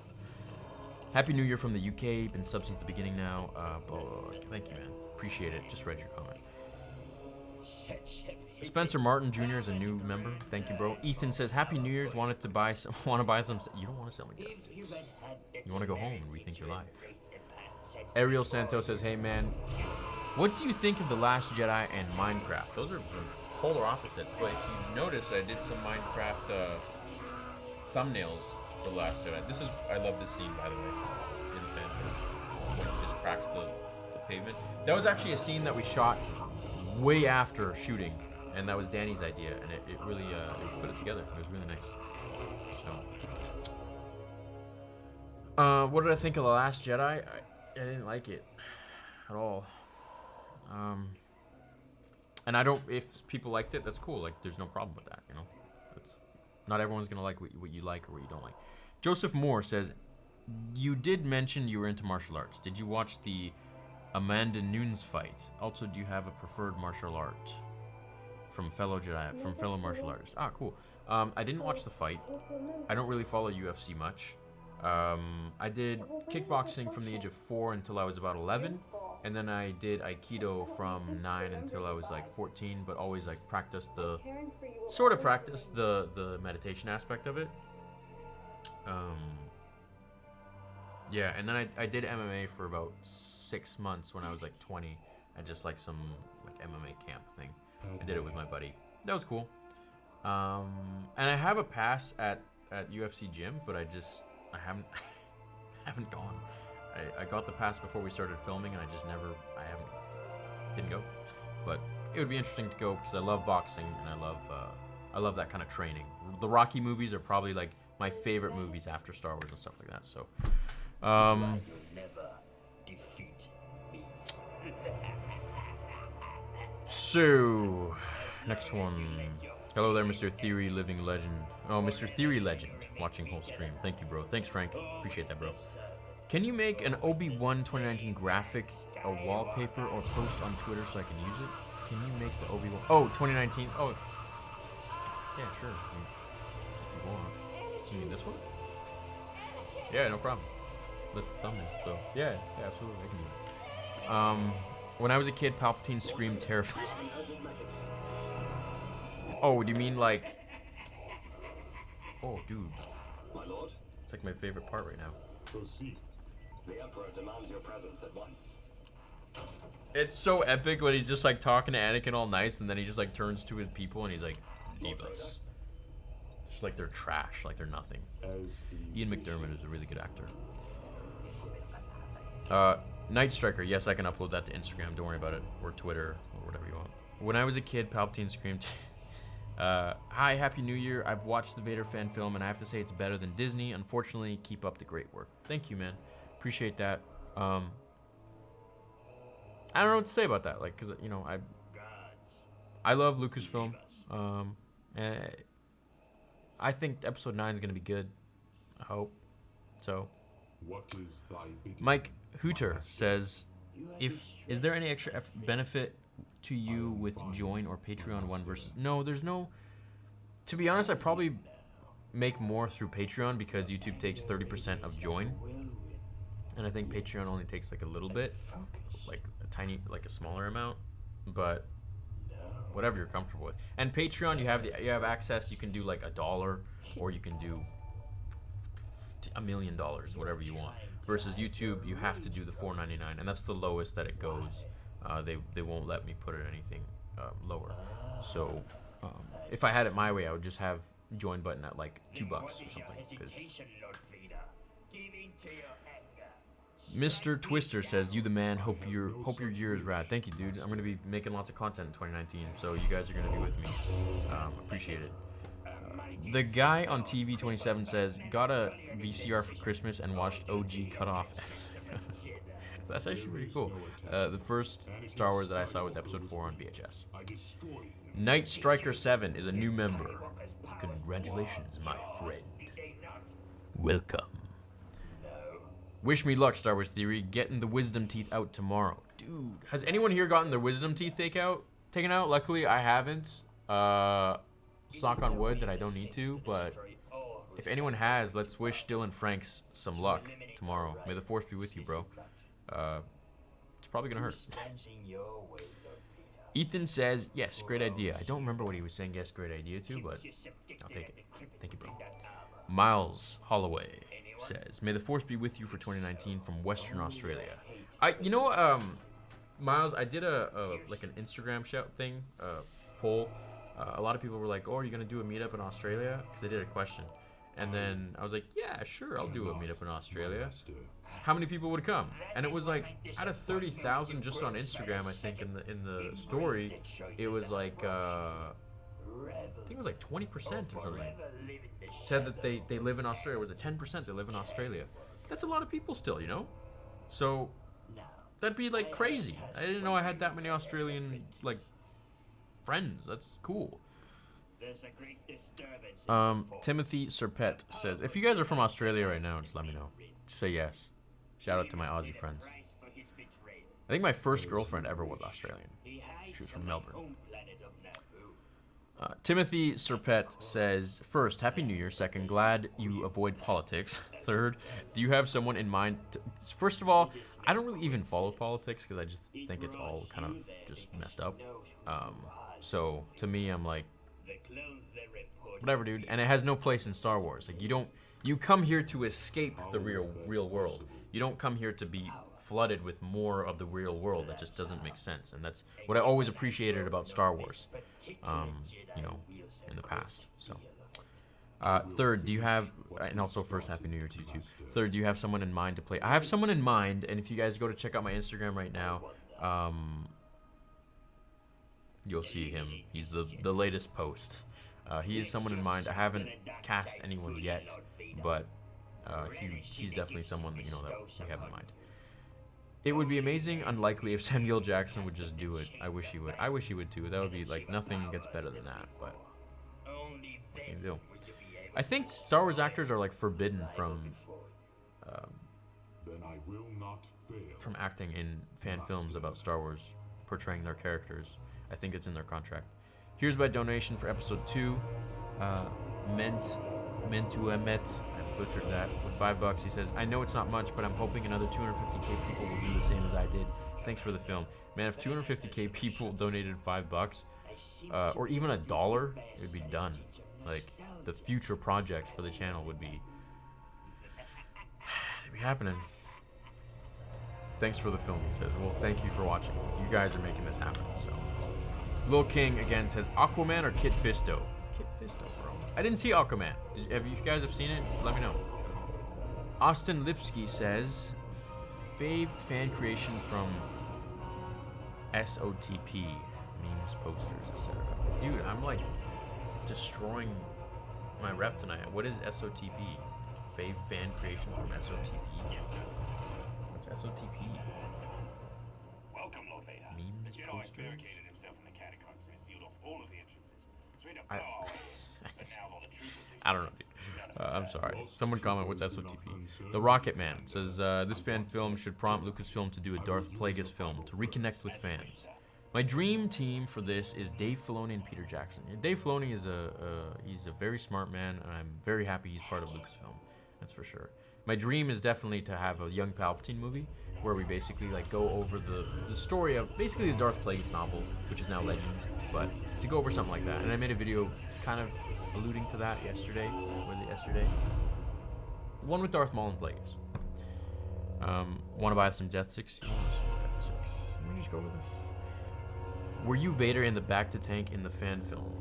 Happy New Year from the UK. Been sub since the beginning now. Thank you, man. Appreciate it. Just read your comment. Spencer Martin Jr. is a new member. Thank you, bro. Ethan says, Happy New Year's. Want to buy some. You don't want to sell me guns. You want to go home and rethink your life. Ariel Santos says, Hey, man. What do you think of The Last Jedi and Minecraft? Those are polar opposites. But if you notice, I did some Minecraft thumbnails for The Last Jedi. I love this scene, by the way, in the fan film, when it just cracks the pavement. That was actually a scene that we shot way after shooting, and that was Danny's idea, and it really it put it together. It was really nice. So, what did I think of The Last Jedi? I didn't like it at all. And I don't. If people liked it, that's cool. Like, there's no problem with that. You know, not everyone's gonna like what you like or what you don't like. Joseph Moore says, you did mention you were into martial arts. Did you watch the Amanda Nunes fight? Also, do you have a preferred martial art from fellow Jedi, from fellow martial artists? Ah, cool. I didn't watch the fight. I don't really follow UFC much. I did kickboxing from the age of 4 until I was about 11. And then I did Aikido from 9 until I was like 14, but always like practiced the meditation aspect of it. Yeah, and then I did MMA for about 6 months when I was like 20 at just like some like MMA camp thing. I did it with my buddy. That was cool. And I have a pass at UFC gym, but I haven't gone. I got the pass before we started filming, and didn't go. But it would be interesting to go because I love boxing and I love that kind of training. The Rocky movies are probably like my favorite movies after Star Wars and stuff like that. So, so next one. Hello there, Mr. Theory Living Legend. Oh, Mr. Theory Legend, watching whole stream. Thank you, bro. Thanks, Frank. Appreciate that, bro. Can you make an Obi-Wan 2019 graphic, a wallpaper, or post on Twitter so I can use it? Can you make the Obi-Wan? Oh, 2019. Oh, yeah, sure. If you want. You mean this one? Yeah, no problem. That's the thumbnail. So yeah, absolutely, I can do it. When I was a kid, Palpatine screamed terrified. Oh, do you mean like? Oh, dude. My lord, it's like my favorite part right now. proceed. The Emperor demands your presence at once. It's so epic when he's just like talking to Anakin all nice, and then he just like turns to his people and he's like, leave us. Just like they're trash, like they're nothing. Ian McDermott is a really good actor. Night Striker, yes, I can upload that to Instagram, don't worry about it, or Twitter, or whatever you want. When I was a kid, Palpatine screamed, hi, Happy New Year. I've watched the Vader fan film, and I have to say it's better than Disney. Unfortunately, keep up the great work. Thank you, man. Appreciate that. I don't know what to say about that, like, because, you know, I love Lucasfilm, and I think Episode 9 is going to be good. I hope. So, Mike Hooter says, is there any extra benefit to you with Join or Patreon one versus... No, there's no... To be honest, I probably make more through Patreon because YouTube takes 30% of Join. And I think Patreon only takes like a little bit, like a tiny, like a smaller amount. But whatever you're comfortable with. And Patreon, you have access. You can do like $1, or you can do $1 million, whatever you want. Versus YouTube, you have to do the $4.99, and that's the lowest that it goes. They won't let me put it anything lower. So if I had it my way, I would just have join button at like $2 or something. Because Mr. Twister says, "You the man. Hope your year is rad." Thank you, dude. I'm gonna be making lots of content in 2019, so you guys are gonna be with me. Appreciate it. The guy on TV 27 says, "Got a VCR for Christmas and watched OG cut off." That's actually pretty cool. The first Star Wars that I saw was Episode 4 on VHS. Night Striker 7 is a new member. Congratulations, my friend. Welcome. Wish me luck, Star Wars Theory. Getting the wisdom teeth out tomorrow. Dude, has anyone here gotten their wisdom teeth taken out? Luckily, I haven't. Knock on wood that I don't need to, but if anyone has, let's wish Dylan Franks some luck tomorrow. May the Force be with you, bro. It's probably gonna hurt. Ethan says, yes, great idea. I don't remember what he was saying yes, great idea to, but I'll take it. Thank you, bro. Miles Holloway says, may the Force be with you for 2019 from Western Australia. Miles, I did like an Instagram poll. A lot of people were like, oh, are you going to do a meetup in Australia? Because they did a question. And then I was like, yeah, sure, I'll do a meetup in Australia. How many people would come? And it was like, out of 30,000 just on Instagram, I think, in the story, it was like, I think it was like 20% or something. Said that they live in Australia. Was it 10% they live in Australia? That's a lot of people still, you know? So, that'd be like crazy. I didn't know I had that many Australian, like, friends. That's cool. Timothy Serpet says, if you guys are from Australia right now, just let me know. Just say yes. Shout out to my Aussie friends. I think my first girlfriend ever was Australian. She was from Melbourne. Timothy Serpet says, first, Happy New Year. Second, glad you avoid politics. Third, do you have someone in mind? First of all, I don't really even follow politics because I just think it's all kind of just messed up. So to me, I'm like, whatever, dude. And it has no place in Star Wars. Like you come here to escape the real world. You don't come here to be flooded with more of the real world. That just doesn't make sense. And that's what I always appreciated about Star Wars, you know, in the past. So, third, do you have, and also first, Happy New Year to you too. Third, do you have someone in mind to play? I have someone in mind, and if you guys go to check out my Instagram right now, you'll see him. He's the latest post. He is someone in mind. I haven't cast anyone yet, but he's definitely someone that, you know, that we have in mind. It would be amazing, unlikely if Samuel Jackson would just do it. I wish he would. I wish he would too. That would be like, nothing gets better than that, but what can you do? I think Star Wars actors are like forbidden from acting in fan films about Star Wars, portraying their characters. I think it's in their contract. Here's my donation for episode 2. Mentuemet, I butchered that, with $5. He says, I know it's not much, but I'm hoping another 250k people will do the same as I did. Thanks for the film. Man, if 250k people donated $5, or even $1, it would be done. Like, the future projects for the channel would be happening. Thanks for the film, he says. Well, thank you for watching. You guys are making this happen, so. Lil King again says, Aquaman or Kit Fisto? Kit Fisto, bro. I didn't see Aquaman. If you guys have seen it, let me know. Austin Lipsky says, fave fan creation from SOTP, memes, posters, etc. Dude, I'm like destroying my rep tonight. What is SOTP? Fave fan creation from SOTP? What's SOTP? Welcome, Lord Vader. Memes, The Jedi posters? barricaded himself in the catacombs and sealed off all of the entrances. So we had to blow our way. But now all the troopers I don't know, dude. I'm sorry. Someone comment, what's SOTP? The Rocket Man says, this fan film should prompt Lucasfilm to do a Darth Plagueis film to reconnect with fans. My dream team for this is Dave Filoni and Peter Jackson. Dave Filoni is he's a very smart man, and I'm very happy he's part of Lucasfilm. That's for sure. My dream is definitely to have a young Palpatine movie where we basically like go over the story of basically the Darth Plagueis novel, which is now Legends, but to go over something like that. And I made a video kind of alluding to that yesterday. Was it yesterday? The one with Darth Maul and Plagueis. Want to buy some Death Six? Let me just go with this. Were you Vader in the Back to Tank in the fan film?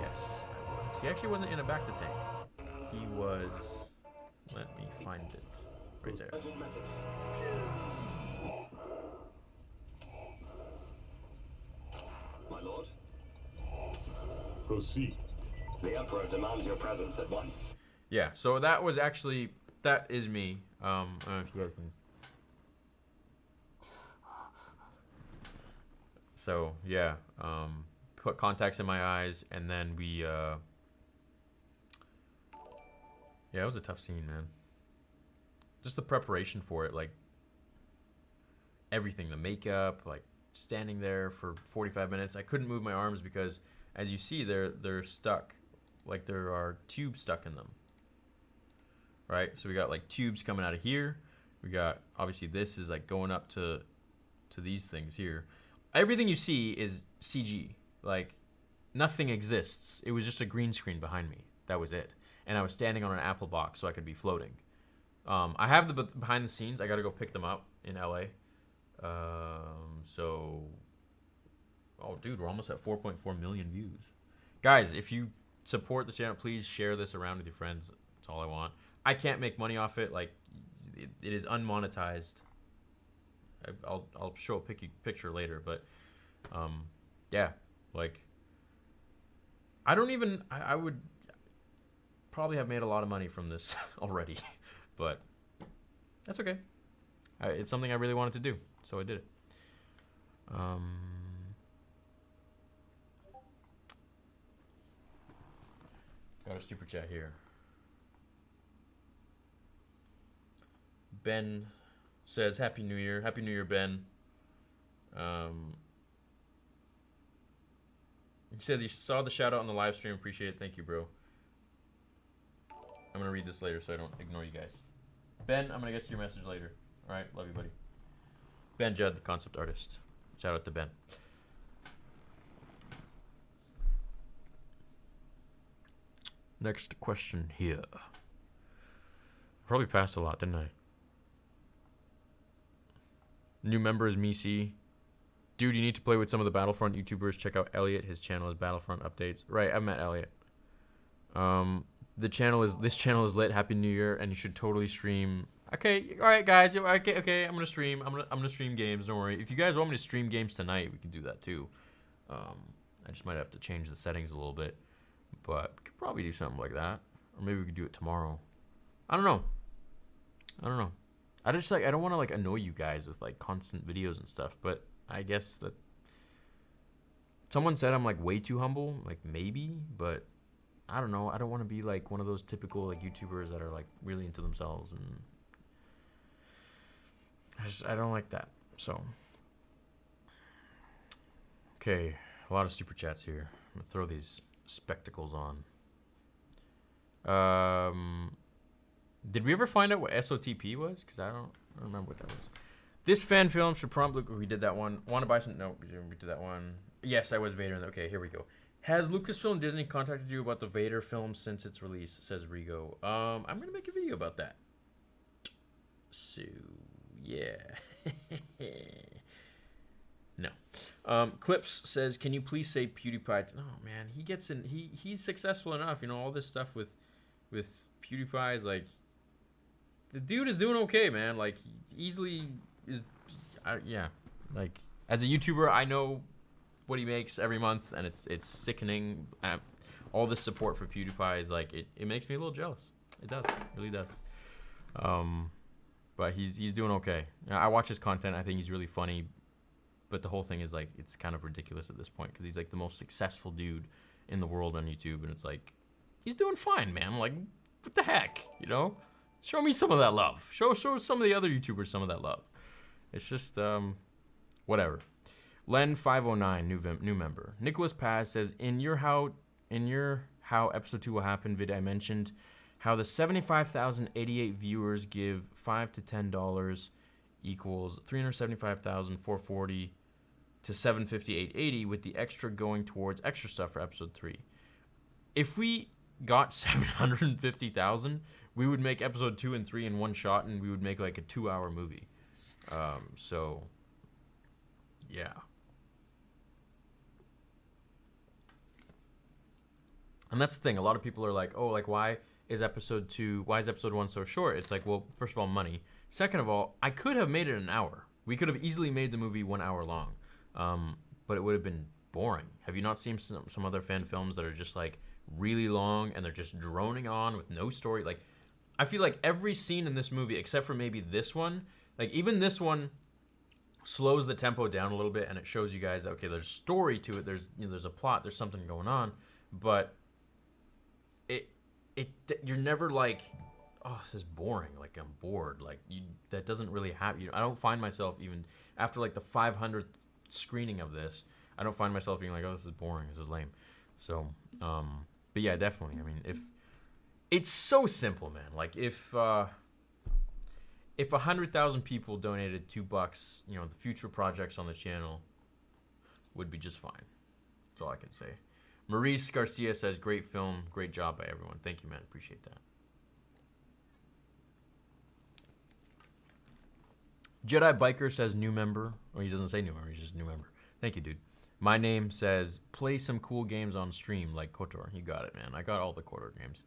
Yes, I was. He actually wasn't in a Back to Tank. He was. Let me find it. Right there. My lord, Proceed. the Emperor demands your presence at once. Yeah, so that was actually. That is me. I don't know if you guys can. So, yeah. Put contacts in my eyes, and then we. Yeah, it was a tough scene, man. Just the preparation for it, like. Everything, the makeup, like standing there for 45 minutes. I couldn't move my arms because, as you see, they're stuck. Like there are tubes stuck in them. Right? So we got like tubes coming out of here. We got, obviously this is like going up to these things here. Everything you see is CG. Like nothing exists. It was just a green screen behind me. That was it. And I was standing on an Apple box so I could be floating. I have the behind the scenes. I got to go pick them up in LA. So, oh dude, we're almost at 4.4 million views. Guys, if you support the channel, please share this around with your friends. That's all I want. I can't make money off it. Like, it is unmonetized. I'll show a picture later, but, yeah, like, I would probably have made a lot of money from this already, but that's okay. It's something I really wanted to do, so I did it. Got a super chat here. Ben says, Happy New Year. Happy New Year, Ben. He says he saw the shout out on the live stream. Appreciate it. Thank you, bro. I'm going to read this later so I don't ignore you guys. Ben, I'm going to get to your message later. All right, love you, buddy. Ben Judd, the concept artist. Shout out to Ben. Next question here. I probably passed a lot, didn't I? New member is Misi. Dude, you need to play with some of the Battlefront YouTubers. Check out Elliot. His channel is Battlefront Updates. Right, I've met Elliot. This channel is lit. Happy New Year, and you should totally stream. Okay, all right, guys. Okay. I'm gonna stream. I'm gonna stream games. Don't worry. If you guys want me to stream games tonight, we can do that too. I just might have to change the settings a little bit, but we could probably do something like that, or maybe we could do it tomorrow. I don't know. I don't want to like annoy you guys with like constant videos and stuff, but I guess that someone said I'm like way too humble, like maybe, but I don't know. I don't want to be like one of those typical like YouTubers that are like really into themselves, and I don't like that. So, okay, a lot of super chats here. I'm gonna throw these spectacles on. Did we ever find out what SOTP was? Because I don't remember what that was. This fan film should probably... We did that one. Want to buy some... No, we did that one. Yes, I was Vader. Okay, here we go. Has Lucasfilm Disney contacted you about the Vader film since its release? Says Rigo. I'm going to make a video about that. So, yeah. No. Clips says, can you please say PewDiePie? Oh, man. He gets in... He's successful enough. You know, all this stuff with PewDiePie is like... The dude is doing okay, man. Like, he easily is... yeah. Like, as a YouTuber, I know what he makes every month, and it's sickening. All this support for PewDiePie is like... It makes me a little jealous. It does. It really does. But he's doing okay. I watch his content. I think he's really funny. But the whole thing is, like, it's kind of ridiculous at this point, because he's, like, the most successful dude in the world on YouTube, and it's like... He's doing fine, man. Like, what the heck, you know? Show me some of that love. Show some of the other YouTubers some of that love. It's just, whatever. Len509, new member. Nicholas Paz says, in your how episode 2 will happen vid I mentioned How the 75,088 viewers give $5 to $10 equals 375,440 to 758.80, with the extra going towards extra stuff for episode 3. If we got 750,000, we would make episode 2 and 3 in one shot, and we would make like a 2-hour movie. So yeah. And that's the thing. A lot of people are like, oh, like why is episode 1 so short? It's like, well, first of all, money. Second of all, I could have made it an hour. We could have easily made the movie 1 hour long. But it would have been boring. Have you not seen some other fan films that are just like really long and they're just droning on with no story? Like, I feel like every scene in this movie, except for maybe this one, like even this one slows the tempo down a little bit and it shows you guys that, okay, there's story to it. There's, you know, there's a plot, there's something going on, but you're never like, oh, this is boring. Like I'm bored. Like that doesn't really happen. I don't find myself even after like the 500th screening of this, I don't find myself being like, oh, this is boring. This is lame. So, but yeah, definitely. I mean, if it's so simple, man. Like if 100,000 people donated $2, you know, the future projects on the channel would be just fine. That's all I can say. Maurice Garcia says, great film, great job by everyone. Thank you, man. Appreciate that. Jedi Biker says new member. Or he doesn't say new member, he's just new member. Thank you, dude. My name says, play some cool games on stream like KOTOR. You got it, man. I got all the KOTOR games.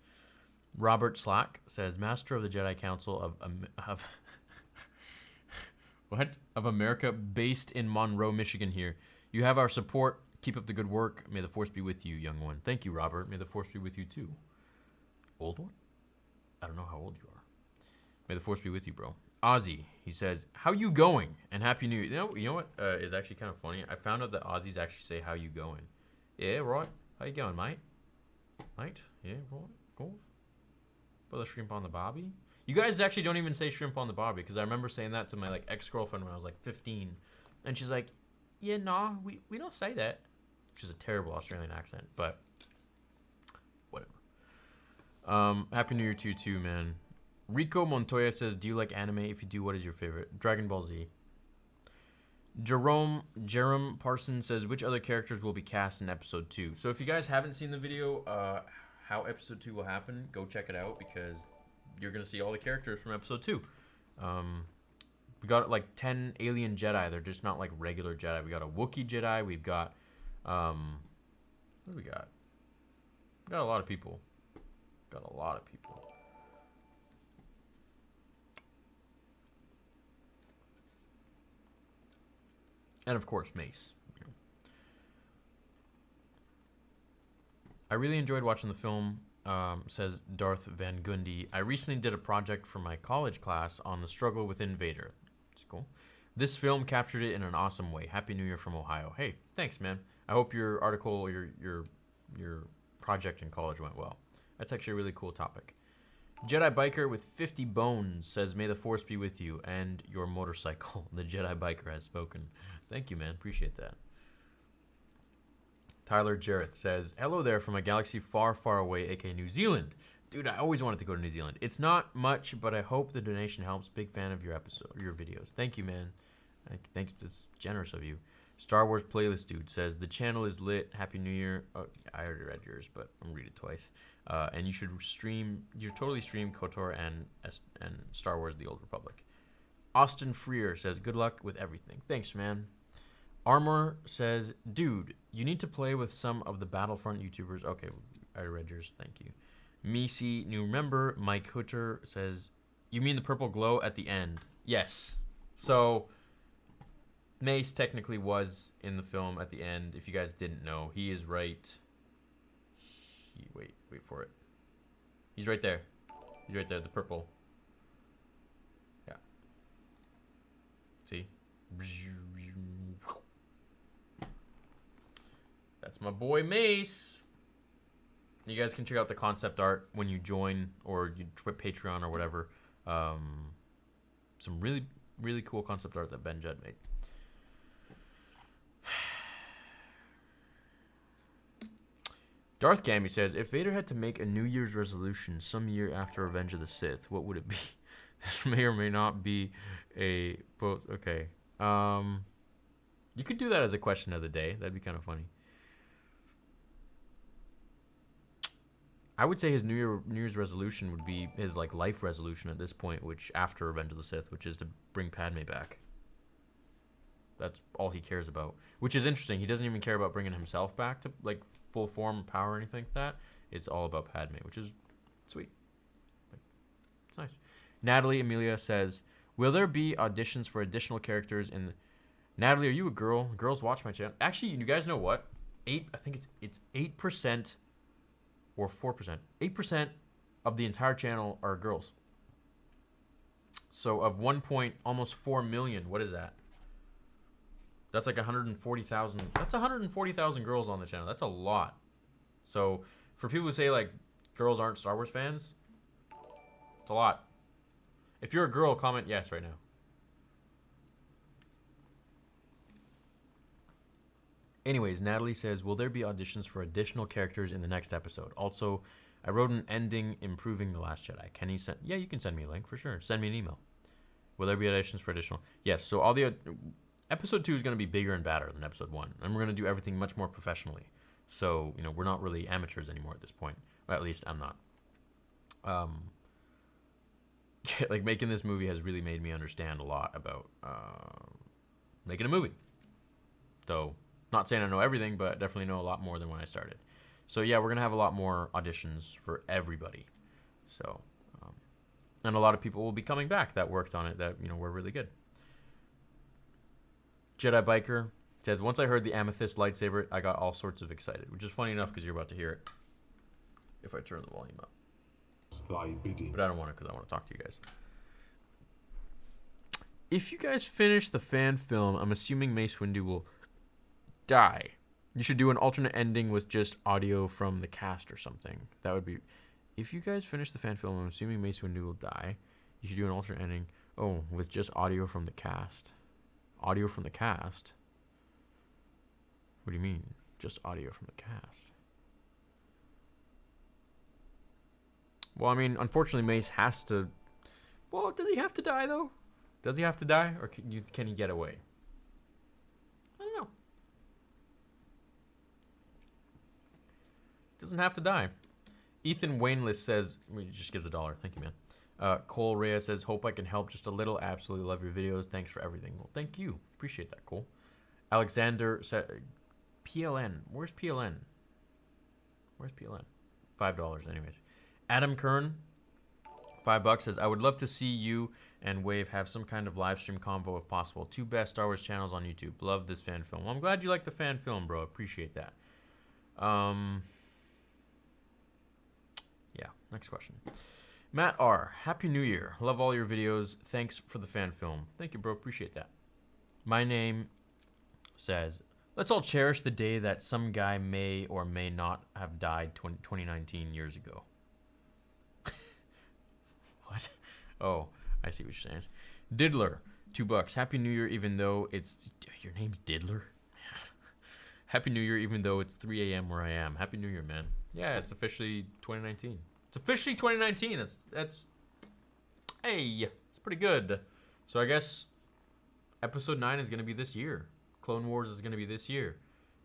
Robert Slack says, Master of the Jedi Council of what? Of America, based in Monroe, Michigan here. You have our support. Keep up the good work. May the Force be with you, young one. Thank you, Robert. May the Force be with you, too. Old one? I don't know how old you are. May the Force be with you, bro. Ozzy, he says, how you going? And Happy New Year. You know what is actually kind of funny? I found out that Aussies actually say, how you going? Yeah, right. How you going, mate? Mate? Yeah, right. Cool. Brother shrimp on the barbie? You guys actually don't even say shrimp on the barbie, because I remember saying that to my like ex-girlfriend when I was like 15. And she's like, yeah, nah, we don't say that. Which is a terrible Australian accent, but whatever. Happy New Year to you too, man. Rico Montoya says, do you like anime? If you do, what is your favorite? Dragon Ball Z. Jerome Parsons says, which other characters will be cast in episode 2? So if you guys haven't seen the video, how episode 2 will happen, go check it out, because you're going to see all the characters from episode 2. We got like 10 alien Jedi. They're just not like regular Jedi. We got a Wookiee Jedi. We've got, what do we got? We got a lot of people. Got a lot of people. And of course, Mace. I really enjoyed watching the film, says Darth Van Gundy. I recently did a project for my college class on the struggle within Vader. It's cool. This film captured it in an awesome way. Happy New Year from Ohio. Hey, thanks, man. I hope your article or your project in college went well. That's actually a really cool topic. Jedi Biker with 50 bones says, may the Force be with you and your motorcycle. The Jedi Biker has spoken. Thank you, man. Appreciate that. Tyler Jarrett says, hello there from a galaxy far, far away, aka New Zealand. Dude, I always wanted to go to New Zealand. It's not much, but I hope the donation helps. Big fan of your episode, your videos. Thank you, man. Thanks. It's generous of you. Star Wars Playlist Dude says, the channel is lit. Happy New Year. Oh, I already read yours, but I'm going to read it twice. And you should totally stream KOTOR and Star Wars The Old Republic. Austin Freer says, good luck with everything. Thanks, man. Armor says, dude, you need to play with some of the Battlefront YouTubers. Okay, I read yours. Thank you. Misi, new member. Mike Hooter says, you mean the purple glow at the end? Yes. So Mace technically was in the film at the end. If you guys didn't know, he is right. Wait for it. He's right there. He's right there, the purple. Yeah. See? That's my boy Mace. You guys can check out the concept art when you join or you Patreon or whatever. Some really, really cool concept art that Ben Judd made. Darth Gammy says, if Vader had to make a New Year's resolution some year after Revenge of the Sith, what would it be? This may or may not be a both. Okay. You could do that as a question of the day. That'd be kind of funny. I would say his New Year's resolution would be his like life resolution at this point, which after Revenge of the Sith, which is to bring Padme back. That's all he cares about, which is interesting. He doesn't even care about bringing himself back to like full form power or anything like that. It's all about Padme, which is sweet. It's nice. Natalie Amelia says, will there be auditions for additional characters in the... Natalie, are you a girl? Girls watch my channel. Actually, you guys know what? I think it's 8% or 4%. 8% of the entire channel are girls. So of 1.4 million, what is that? That's like 140,000. That's 140,000 girls on the channel. That's a lot. So for people who say like girls aren't Star Wars fans, it's a lot. If you're a girl, comment yes right now. Anyways, Natalie says, will there be auditions for additional characters in the next episode? Also, I wrote an ending improving The Last Jedi. Can you send... Yeah, you can send me a link for sure. Send me an email. Will there be auditions for additional... Yes, so all the... Episode 2 is going to be bigger and badder than Episode 1. And we're going to do everything much more professionally. So, you know, we're not really amateurs anymore at this point. Or at least I'm not. Like, making this movie has really made me understand a lot about making a movie. So, not saying I know everything, but definitely know a lot more than when I started. So, yeah, we're going to have a lot more auditions for everybody. So, and a lot of people will be coming back that worked on it that, you know, were really good. Jedi Biker says, once I heard the amethyst lightsaber, I got all sorts of excited, which is funny enough because you're about to hear it if I turn the volume up. Thy bidding. But I don't want to because I want to talk to you guys. If you guys finish the fan film, I'm assuming Mace Windu will die. You should do an alternate ending with just audio from the cast or something. That would be... If you guys finish the fan film, I'm assuming Mace Windu will die. You should do an alternate ending. Oh, with just audio from the cast. Audio from the cast? What do you mean? Just audio from the cast? Well, I mean, unfortunately, Mace has to... Well, does he have to die, though? Does he have to die? Or can he get away? I don't know. Doesn't have to die. Ethan Wainless says... He just gives $1. Thank you, man. Cole Reyes says, hope I can help just a little. Absolutely love your videos. Thanks for everything. Well, thank you. Appreciate that, Cole. Alexander said, PLN. Where's PLN? Where's PLN? $5 anyways. Adam Kern, $5 says, I would love to see you and Wave have some kind of live stream convo if possible. 2 best Star Wars channels on YouTube. Love this fan film. Well, I'm glad you like the fan film, bro. Appreciate that. Yeah, next question. Matt R. Happy New Year. Love all your videos. Thanks for the fan film. Thank you, bro. Appreciate that. My name says, let's all cherish the day that some guy may or may not have died 2019 years ago. What? Oh, I see what you're saying. Diddler, $2. Happy New Year, even though it's... Your name's Diddler? Happy New Year, even though it's 3 a.m. where I am. Happy New Year, man. Yeah, it's officially 2019. It's officially 2019. That's... Hey, it's pretty good. So I guess Episode 9 is going to be this year. Clone Wars is going to be this year.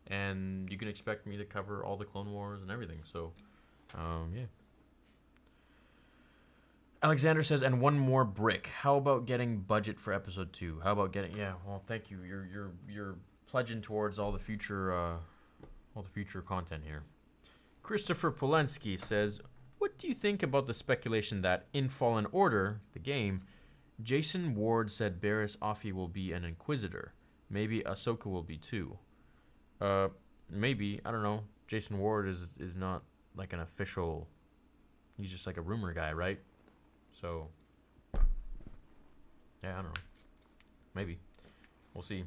And you can expect me to cover all the Clone Wars and everything. So, yeah. Alexander says, and one more brick. How about getting budget for Episode 2? How about getting... Yeah, well, thank you. You're pledging towards all the future content here. Christopher Polensky says, what do you think about the speculation that in Fallen Order, the game, Jason Ward said Barriss Offee will be an Inquisitor? Maybe Ahsoka will be too. Maybe. I don't know. Jason Ward is not like an official... He's just like a rumor guy, right? So, yeah, I don't know. Maybe. We'll see.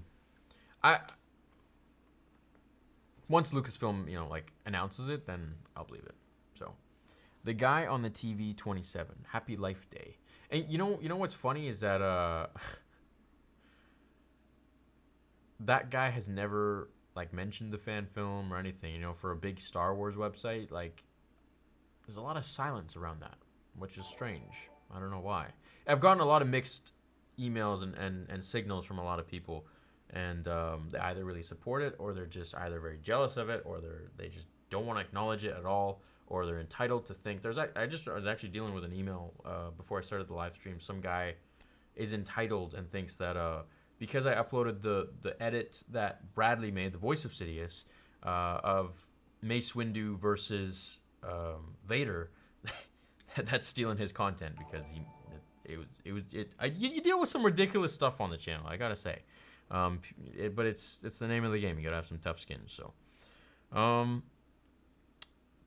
Once Lucasfilm, like, announces it, then I'll believe it. So, the guy on the TV 27, Happy Life Day. And you know what's funny is that that guy has never like mentioned the fan film or anything. You know, for a big Star Wars website, like there's a lot of silence around that, which is strange. I don't know why. I've gotten a lot of mixed emails and signals from a lot of people, and they either really support it, or they're just either very jealous of it, or they just don't want to acknowledge it at all, or they're entitled to think. I was actually dealing with an email before I started the live stream. Some guy is entitled and thinks that because I uploaded the edit that Bradley made, the voice of Sidious, of Mace Windu versus Vader, that's stealing his content because you deal with some ridiculous stuff on the channel, I gotta say. But it's the name of the game. You gotta have some tough skin. So,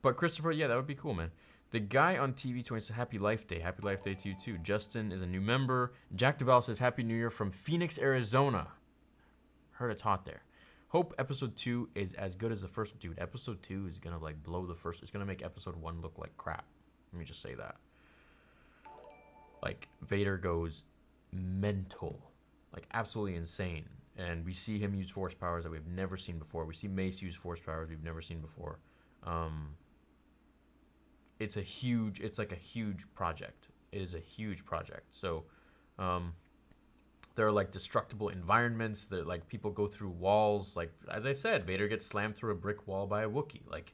but Christopher, yeah, that would be cool, man. The guy on TV 20 says Happy Life Day. Happy Life Day to you too. Justin is a new member. Jack Duval says Happy New Year from Phoenix, Arizona. Heard it's hot there. Hope episode 2 is as good as the first. Dude, episode 2 is gonna like blow the first. It's gonna make episode 1 look like crap. Let me just say that. Like Vader goes mental, like absolutely insane, and we see him use force powers that we've never seen before. We see Mace use force powers we've never seen before. It's like a huge project. It is a huge project. So there are like destructible environments that like people go through walls. Like as I said, Vader gets slammed through a brick wall by a Wookiee. Like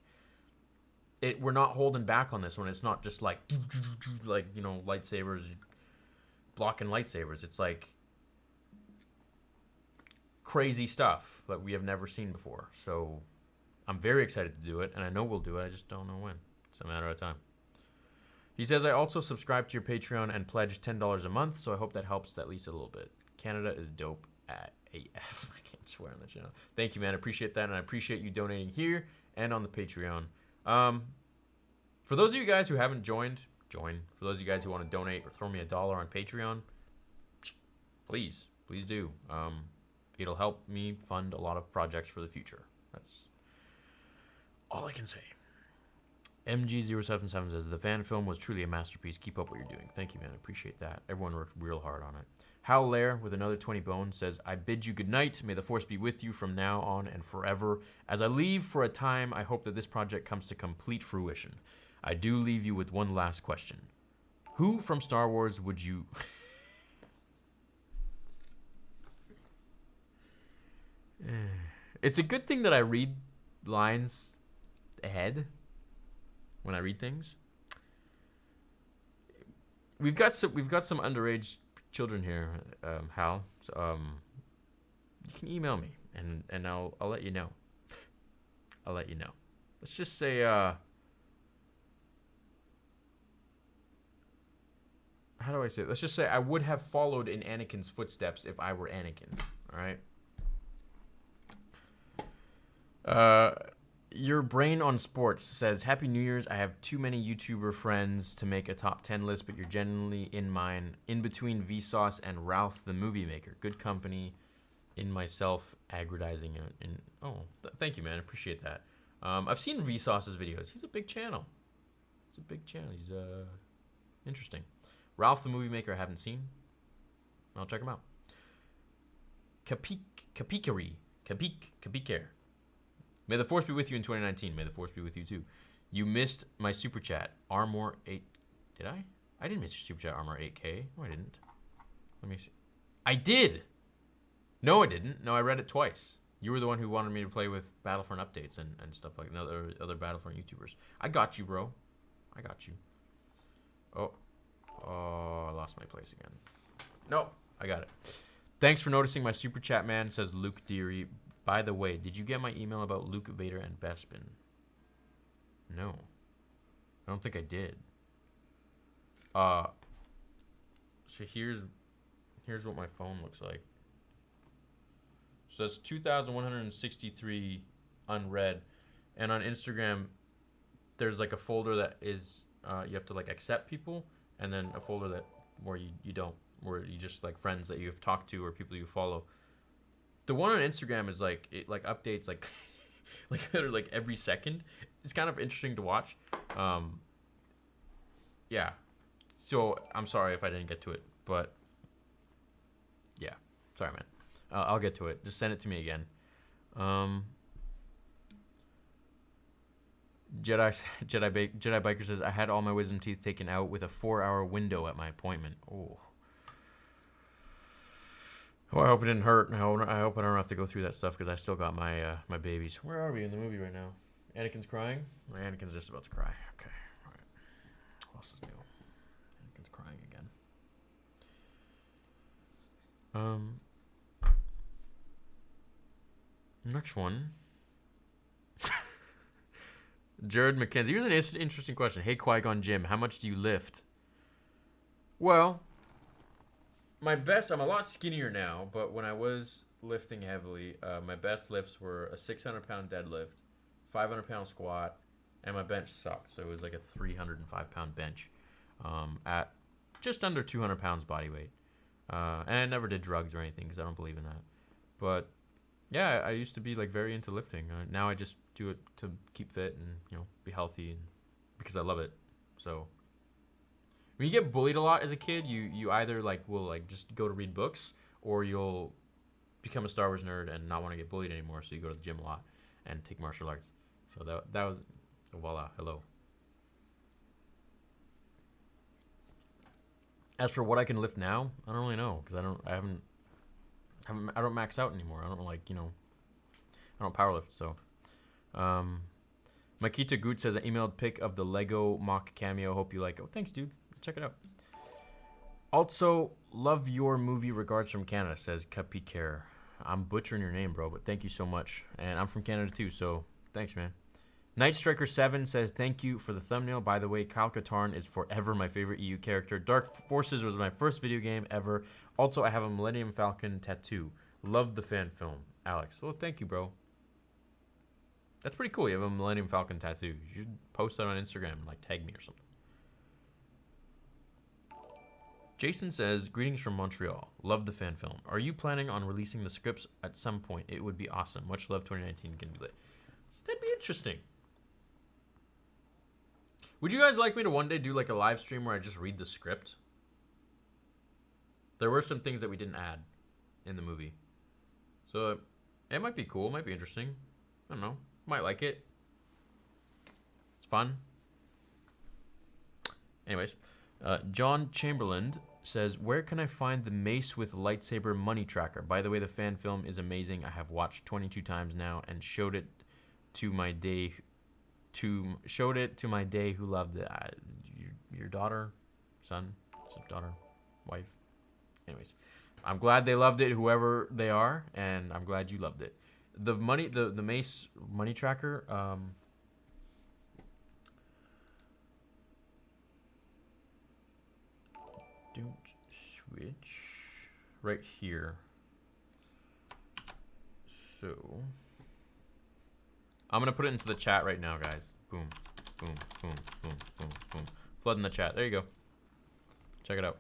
we're not holding back on this one. It's not just like you know, lightsabers blocking lightsabers. It's like crazy stuff that we have never seen before. So I'm very excited to do it, and I know we'll do it. I just don't know when. It's a matter of time. He says, I also subscribe to your Patreon and pledge $10 a month, so I hope that helps at least a little bit. Canada is dope at AF. I can't swear on the channel. Thank you, man. I appreciate that, and I appreciate you donating here and on the Patreon. For those of you guys who haven't joined, join. For those of you guys who want to donate or throw me $1 on Patreon, please do. It'll help me fund a lot of projects for the future. That's all I can say. MG077 says, the fan film was truly a masterpiece. Keep up what you're doing. Thank you, man. I appreciate that. Everyone worked real hard on it. Hal Lair, with another 20 bones, says, I bid you good night. May the force be with you from now on and forever. As I leave for a time, I hope that this project comes to complete fruition. I do leave you with one last question. Who from Star Wars would you... It's a good thing that I read lines ahead when I read things. We've got some underage children here, Hal. So, you can email me and I'll let you know. I'll let you know. Let's just say how do I say it? Let's just say I would have followed in Anakin's footsteps if I were Anakin. All right. Your brain on sports says, Happy New Year's. I have too many YouTuber friends to make a top 10 list, but you're generally in mine, in between Vsauce and Ralph the movie maker. Good company in myself, aggrandizing it. Thank you, man. I appreciate that. I've seen Vsauce's videos. He's a big channel. He's interesting. Ralph the movie maker I haven't seen. I'll check him out. Kapikare. May the force be with you in 2019. May the force be with you too. You missed my super chat. Armor 8. Did I? I didn't miss your super chat, Armor 8K. No, I didn't. Let me see. I did. No, I didn't. No, I read it twice. You were the one who wanted me to play with Battlefront updates and stuff like that. Other Battlefront YouTubers. I got you, bro. I got you. Oh, I lost my place again. No, I got it. Thanks for noticing my super chat, man, says Luke Deary. By the way, did you get my email about Luke, Vader, and Bespin? No. I don't think I did. So here's what my phone looks like. So that's 2,163 unread. And on Instagram, there's like a folder that is, you have to like accept people, and then a folder that where you don't, where you just like friends that you have talked to or people you follow. The one on Instagram is like, it like updates like like every second. It's kind of interesting to watch. Yeah. So I'm sorry if I didn't get to it, but yeah, sorry, man. I'll get to it. Just send it to me again. Jedi Biker says, I had all my wisdom teeth taken out with a 4-hour window at my appointment. Oh. Oh, I hope it didn't hurt. I hope I don't have to go through that stuff because I still got my my babies. Where are we in the movie right now? Anakin's crying? Anakin's just about to cry. Okay. All right. What else is new? Anakin's crying again. Next one. Jared McKenzie. Here's an interesting question. Hey, Qui-Gon Jinn, how much do you lift? Well, my best, I'm a lot skinnier now, but when I was lifting heavily, my best lifts were a 600-pound deadlift, 500-pound squat, and my bench sucked. So it was like a 305-pound bench at just under 200 pounds body weight. And I never did drugs or anything because I don't believe in that. But yeah, I used to be like very into lifting. Now I just do it to keep fit and, you know, be healthy and because I love it. So when you get bullied a lot as a kid, you either like will like just go to read books or you'll become a Star Wars nerd and not want to get bullied anymore. So you go to the gym a lot and take martial arts. So that was voila. Hello. As for what I can lift now, I don't really know because I don't max out anymore. I don't like, you know, I don't powerlift. So, Makita Goot says I emailed pic of the Lego mock cameo. Hope you like it. Oh, thanks, dude. Check it out. Also, love your movie. Regards from Canada, says Capicare. I'm butchering your name, bro, but thank you so much. And I'm from Canada too, so thanks, man. Night Striker 7 says thank you for the thumbnail. By the way, Kyle Katarn is forever my favorite EU character. Dark Forces was my first video game ever. Also, I have a Millennium Falcon tattoo. Love the fan film. Alex. Well, thank you, bro. That's pretty cool. You have a Millennium Falcon tattoo. You should post that on Instagram and like tag me or something. Jason says, greetings from Montreal. Love the fan film. Are you planning on releasing the scripts at some point? It would be awesome. Much love, 2019 can be lit. That'd be interesting. Would you guys like me to one day do like a live stream where I just read the script? There were some things that we didn't add in the movie. So it might be cool. It might be interesting. I don't know. Might like it. It's fun. Anyways, John Chamberlain says, where can I find the Mace with Lightsaber money tracker? By the way, the fan film is amazing. I have watched 22 times now and showed it to my day who loved it. Your daughter, son, stepdaughter, wife. Anyways, I'm glad they loved it, whoever they are, and I'm glad you loved it. The Mace money tracker. Don't switch right here. So I'm gonna put it into the chat right now, guys. Boom, boom, boom, boom, boom, boom. Flood in the chat. There you go. Check it out.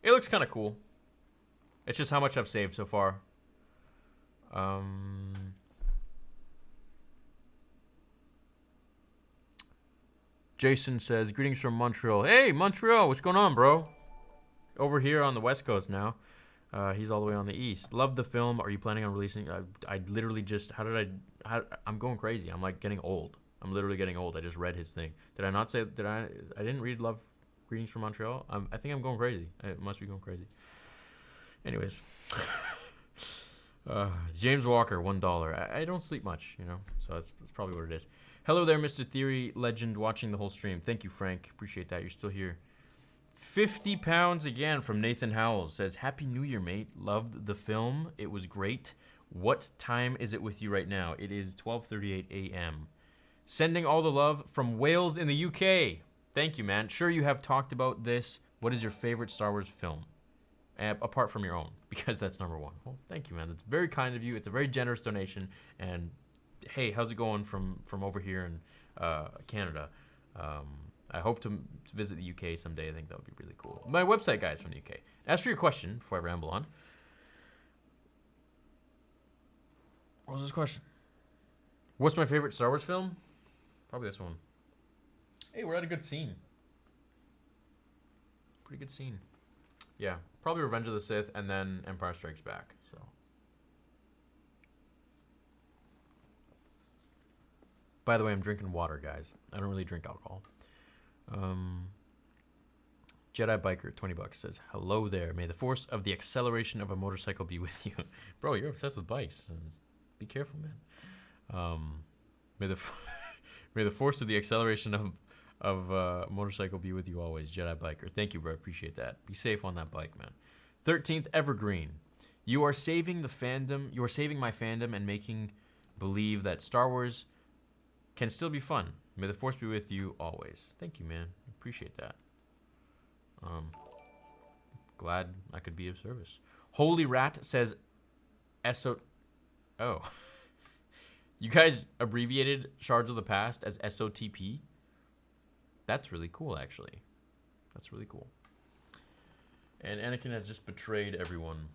It looks kind of cool. It's just how much I've saved so far. Jason says, greetings from Montreal. Hey, Montreal, what's going on, bro? Over here on the West Coast now. He's all the way on the East. Love the film. Are you planning on releasing? I literally just, I'm going crazy. I'm like getting old. I'm literally getting old. I just read his thing. Did I not say, I didn't read Greetings from Montreal. I think I'm going crazy. I must be going crazy. Anyways. James Walker, $1. I don't sleep much, you know, so that's probably what it is. Hello there, Mr. Theory Legend, watching the whole stream. Thank you, Frank. Appreciate that. You're still here. 50 pounds again from Nathan Howells. Says, Happy New Year, mate. Loved the film. It was great. What time is it with you right now? It is 12:38 a.m. Sending all the love from Wales in the UK. Thank you, man. Sure, you have talked about this. What is your favorite Star Wars film? Apart from your own, because that's number one. Well, thank you, man. That's very kind of you. It's a very generous donation. And hey, how's it going from over here in Canada? I hope to visit the UK someday. I think that would be really cool. My website guy is from the UK. As for your question, before I ramble on, what was this question? What's my favorite Star Wars film? Probably this one. Hey, we're at a good scene. Pretty good scene. Yeah, probably Revenge of the Sith and then Empire Strikes Back. So By the way, I'm drinking water, guys. I don't really drink alcohol. Jedi Biker, 20 bucks, says, hello there. May the force of the acceleration of a motorcycle be with you. Bro, you're obsessed with bikes. Be careful, man. May the may the force of the acceleration of motorcycle be with you always. Jedi Biker. Thank you, bro. Appreciate that. Be safe on that bike, man. 13th Evergreen. You are saving the fandom. You are saving my fandom and making believe that Star Wars can still be fun. May the force be with you always. Thank you, man. Appreciate that. Glad I could be of service. Holy Rat says SO. Oh. You guys abbreviated Shards of the Past as SOTP? That's really cool, actually. That's really cool. And Anakin has just betrayed everyone.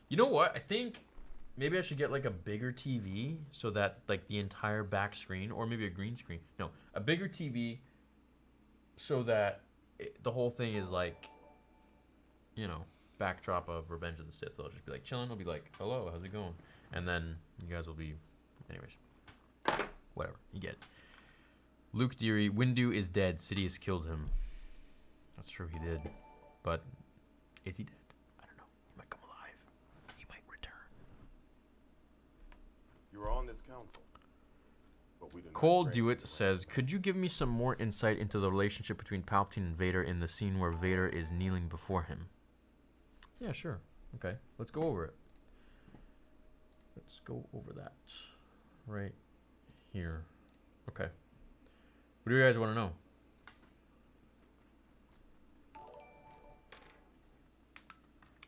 You know what? I think maybe I should get like a bigger TV so that like the entire back screen, or maybe a green screen. No, a bigger TV so that the whole thing is like, you know, backdrop of Revenge of the Sith. So I'll just be like chilling. I'll be like, hello, how's it going? And then you guys will be, anyways, whatever. You get it. Luke Deary, Windu is dead. Sidious killed him. That's true, he did. But is he dead? I don't know. He might come alive. He might return. You were on this council. But we didn't Cole Dewitt says, could you give me some more insight into the relationship between Palpatine and Vader in the scene where Vader is kneeling before him? Yeah, sure. Okay, let's go over it. Let's go over that right here. Okay. What do you guys want to know?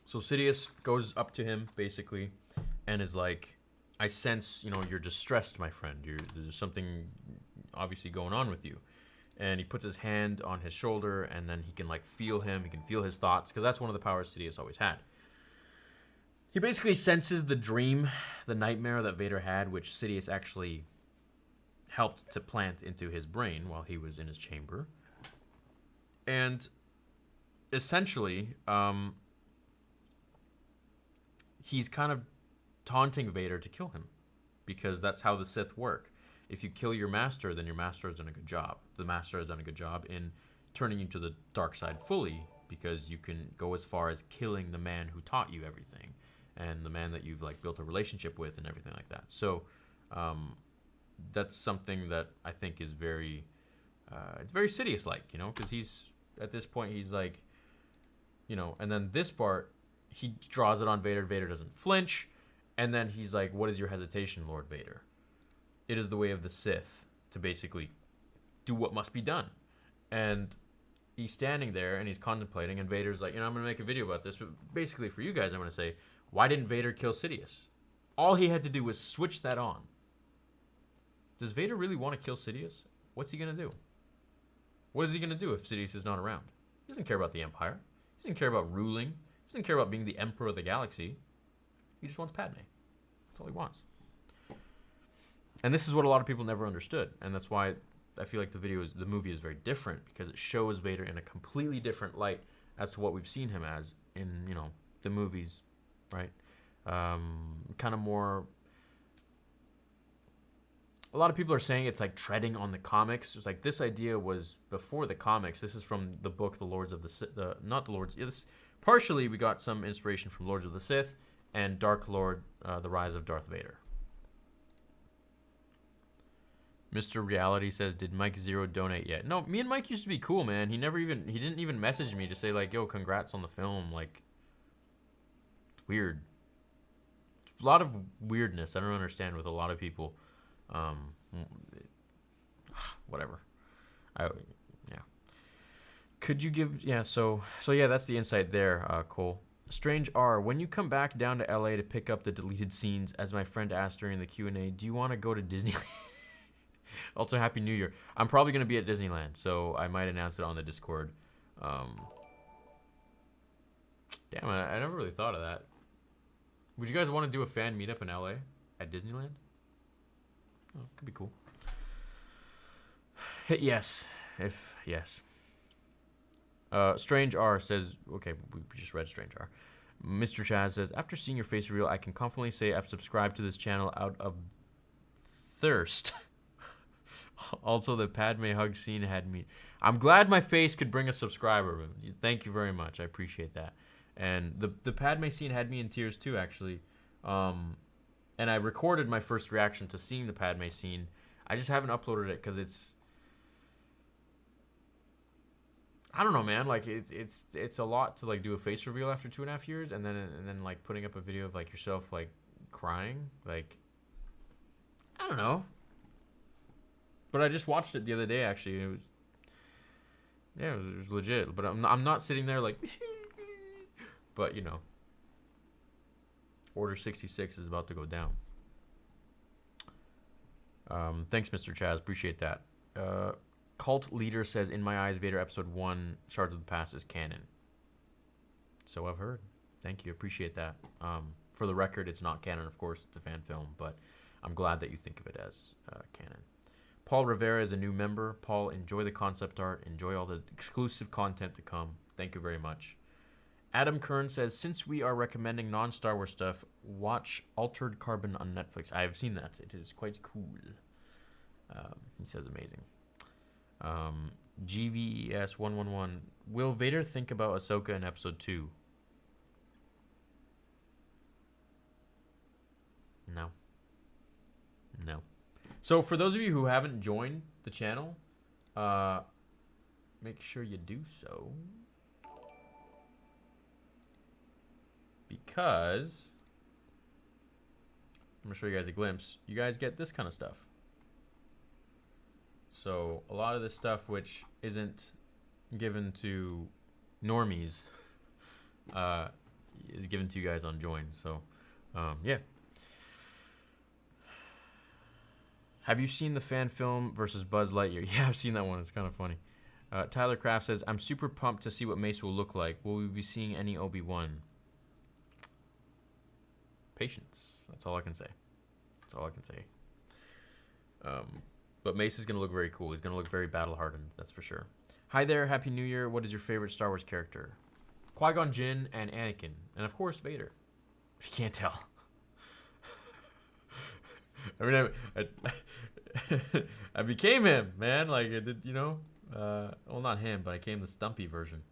So Sidious goes up to him, basically, and is like, I sense, you know, you're distressed, my friend. There's something obviously going on with you. And he puts his hand on his shoulder, and then he can, like, feel him. He can feel his thoughts, because that's one of the powers Sidious always had. He basically senses the dream, the nightmare that Vader had, which Sidious actually helped to plant into his brain while he was in his chamber. And essentially, he's kind of taunting Vader to kill him, because that's how the Sith work. If you kill your master, then your master has done a good job. The master has done a good job in turning you to the dark side fully, because you can go as far as killing the man who taught you everything, and the man that you've like built a relationship with and everything like that. So that's something that I think is very, it's very Sidious-like, you know, because he's, at this point, he's like, you know, and then this part, he draws it on Vader. Vader doesn't flinch. And then he's like, what is your hesitation, Lord Vader? It is the way of the Sith to basically do what must be done. And he's standing there and he's contemplating, and Vader's like, you know, I'm going to make a video about this, but basically for you guys, I'm going to say, why didn't Vader kill Sidious? All he had to do was switch that on. Does Vader really want to kill Sidious? What's he going to do? What is he going to do if Sidious is not around? He doesn't care about the Empire. He doesn't care about ruling. He doesn't care about being the Emperor of the Galaxy. He just wants Padme. That's all he wants. And this is what a lot of people never understood, and that's why I feel like the movie is very different, because it shows Vader in a completely different light as to what we've seen him as in, you know, the movies, right? Kind of more. A lot of people are saying it's like treading on the comics. It's like this idea was before the comics. This is from the book, The Lords of the Sith. Not the Lords. Yeah, partially, we got some inspiration from Lords of the Sith and Dark Lord, The Rise of Darth Vader. Mr. Reality says, did Mike Zero donate yet? No, me and Mike used to be cool, man. He didn't even message me to say like, yo, congrats on the film. Like, it's weird. It's a lot of weirdness I don't understand with a lot of people. Whatever. Yeah. Could you give, so yeah, that's the insight there, Cole. Strange R, when you come back down to LA to pick up the deleted scenes, as my friend asked during the Q&A, do you want to go to Disneyland? Also, Happy New Year. I'm probably going to be at Disneyland, so I might announce it on the Discord. Damn, I never really thought of that. Would you guys want to do a fan meetup in LA at Disneyland? Oh, could be cool. Hit yes, if yes. Strange R says, okay, we just read Strange R. Mr. Chaz says, after seeing your face reveal, I can confidently say I've subscribed to this channel out of thirst. Also, the Padme hug scene had me. I'm glad my face could bring a subscriber. Thank you very much. I appreciate that. And the Padme scene had me in tears too, actually. And I recorded my first reaction to seeing the Padme scene. I just haven't uploaded it because it's. I don't know, man. Like it's a lot to like do a face reveal after 2.5 years, and then like putting up a video of like yourself like crying. Like I don't know. But I just watched it the other day. Actually, it was legit. But I'm not sitting there like. But you know, Order 66 is about to go down. Thanks, Mr. Chaz. Appreciate that. Cult Leader says, in my eyes, Vader Episode 1, Shards of the Past is canon. So I've heard. Thank you. Appreciate that. For the record, it's not canon, of course. It's a fan film, but I'm glad that you think of it as canon. Paul Rivera is a new member. Paul, enjoy the concept art. Enjoy all the exclusive content to come. Thank you very much. Adam Kern says, since we are recommending non-Star Wars stuff, watch Altered Carbon on Netflix. I have seen that. It is quite cool. He says amazing. GVES111. Will Vader think about Ahsoka in Episode 2? No. No. So for those of you who haven't joined the channel, make sure you do so. Because I'm going to show you guys a glimpse. You guys get this kind of stuff. So a lot of this stuff which isn't given to normies is given to you guys on Join. So yeah. Have you seen the fan film versus Buzz Lightyear? Yeah, I've seen that one. It's kind of funny. Tyler Kraft says, I'm super pumped to see what Mace will look like. Will we be seeing any Obi-Wan? Patience. That's all I can say. That's all I can say. But Mace is going to look very cool. He's going to look very battle-hardened, that's for sure. Hi there, Happy New Year. What is your favorite Star Wars character? Qui-Gon Jinn and Anakin. And, of course, Vader. If you can't tell. I mean, I became him, man. Like, I did, you know? Well, not him, but I became the Stumpy version.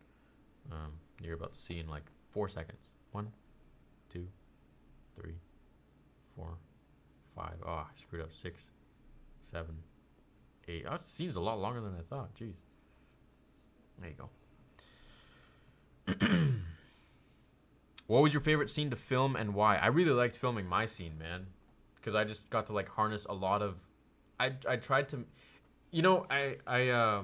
You're about to see in, like, 4 seconds. 1, 2, 3, 4, 5. Oh, I screwed up. 6, 7, 8. Oh, this scene's a lot longer than I thought. Jeez. There you go. What was your favorite scene to film and why? I really liked filming my scene, man, because I just got to like harness a lot of. I tried to, you know, I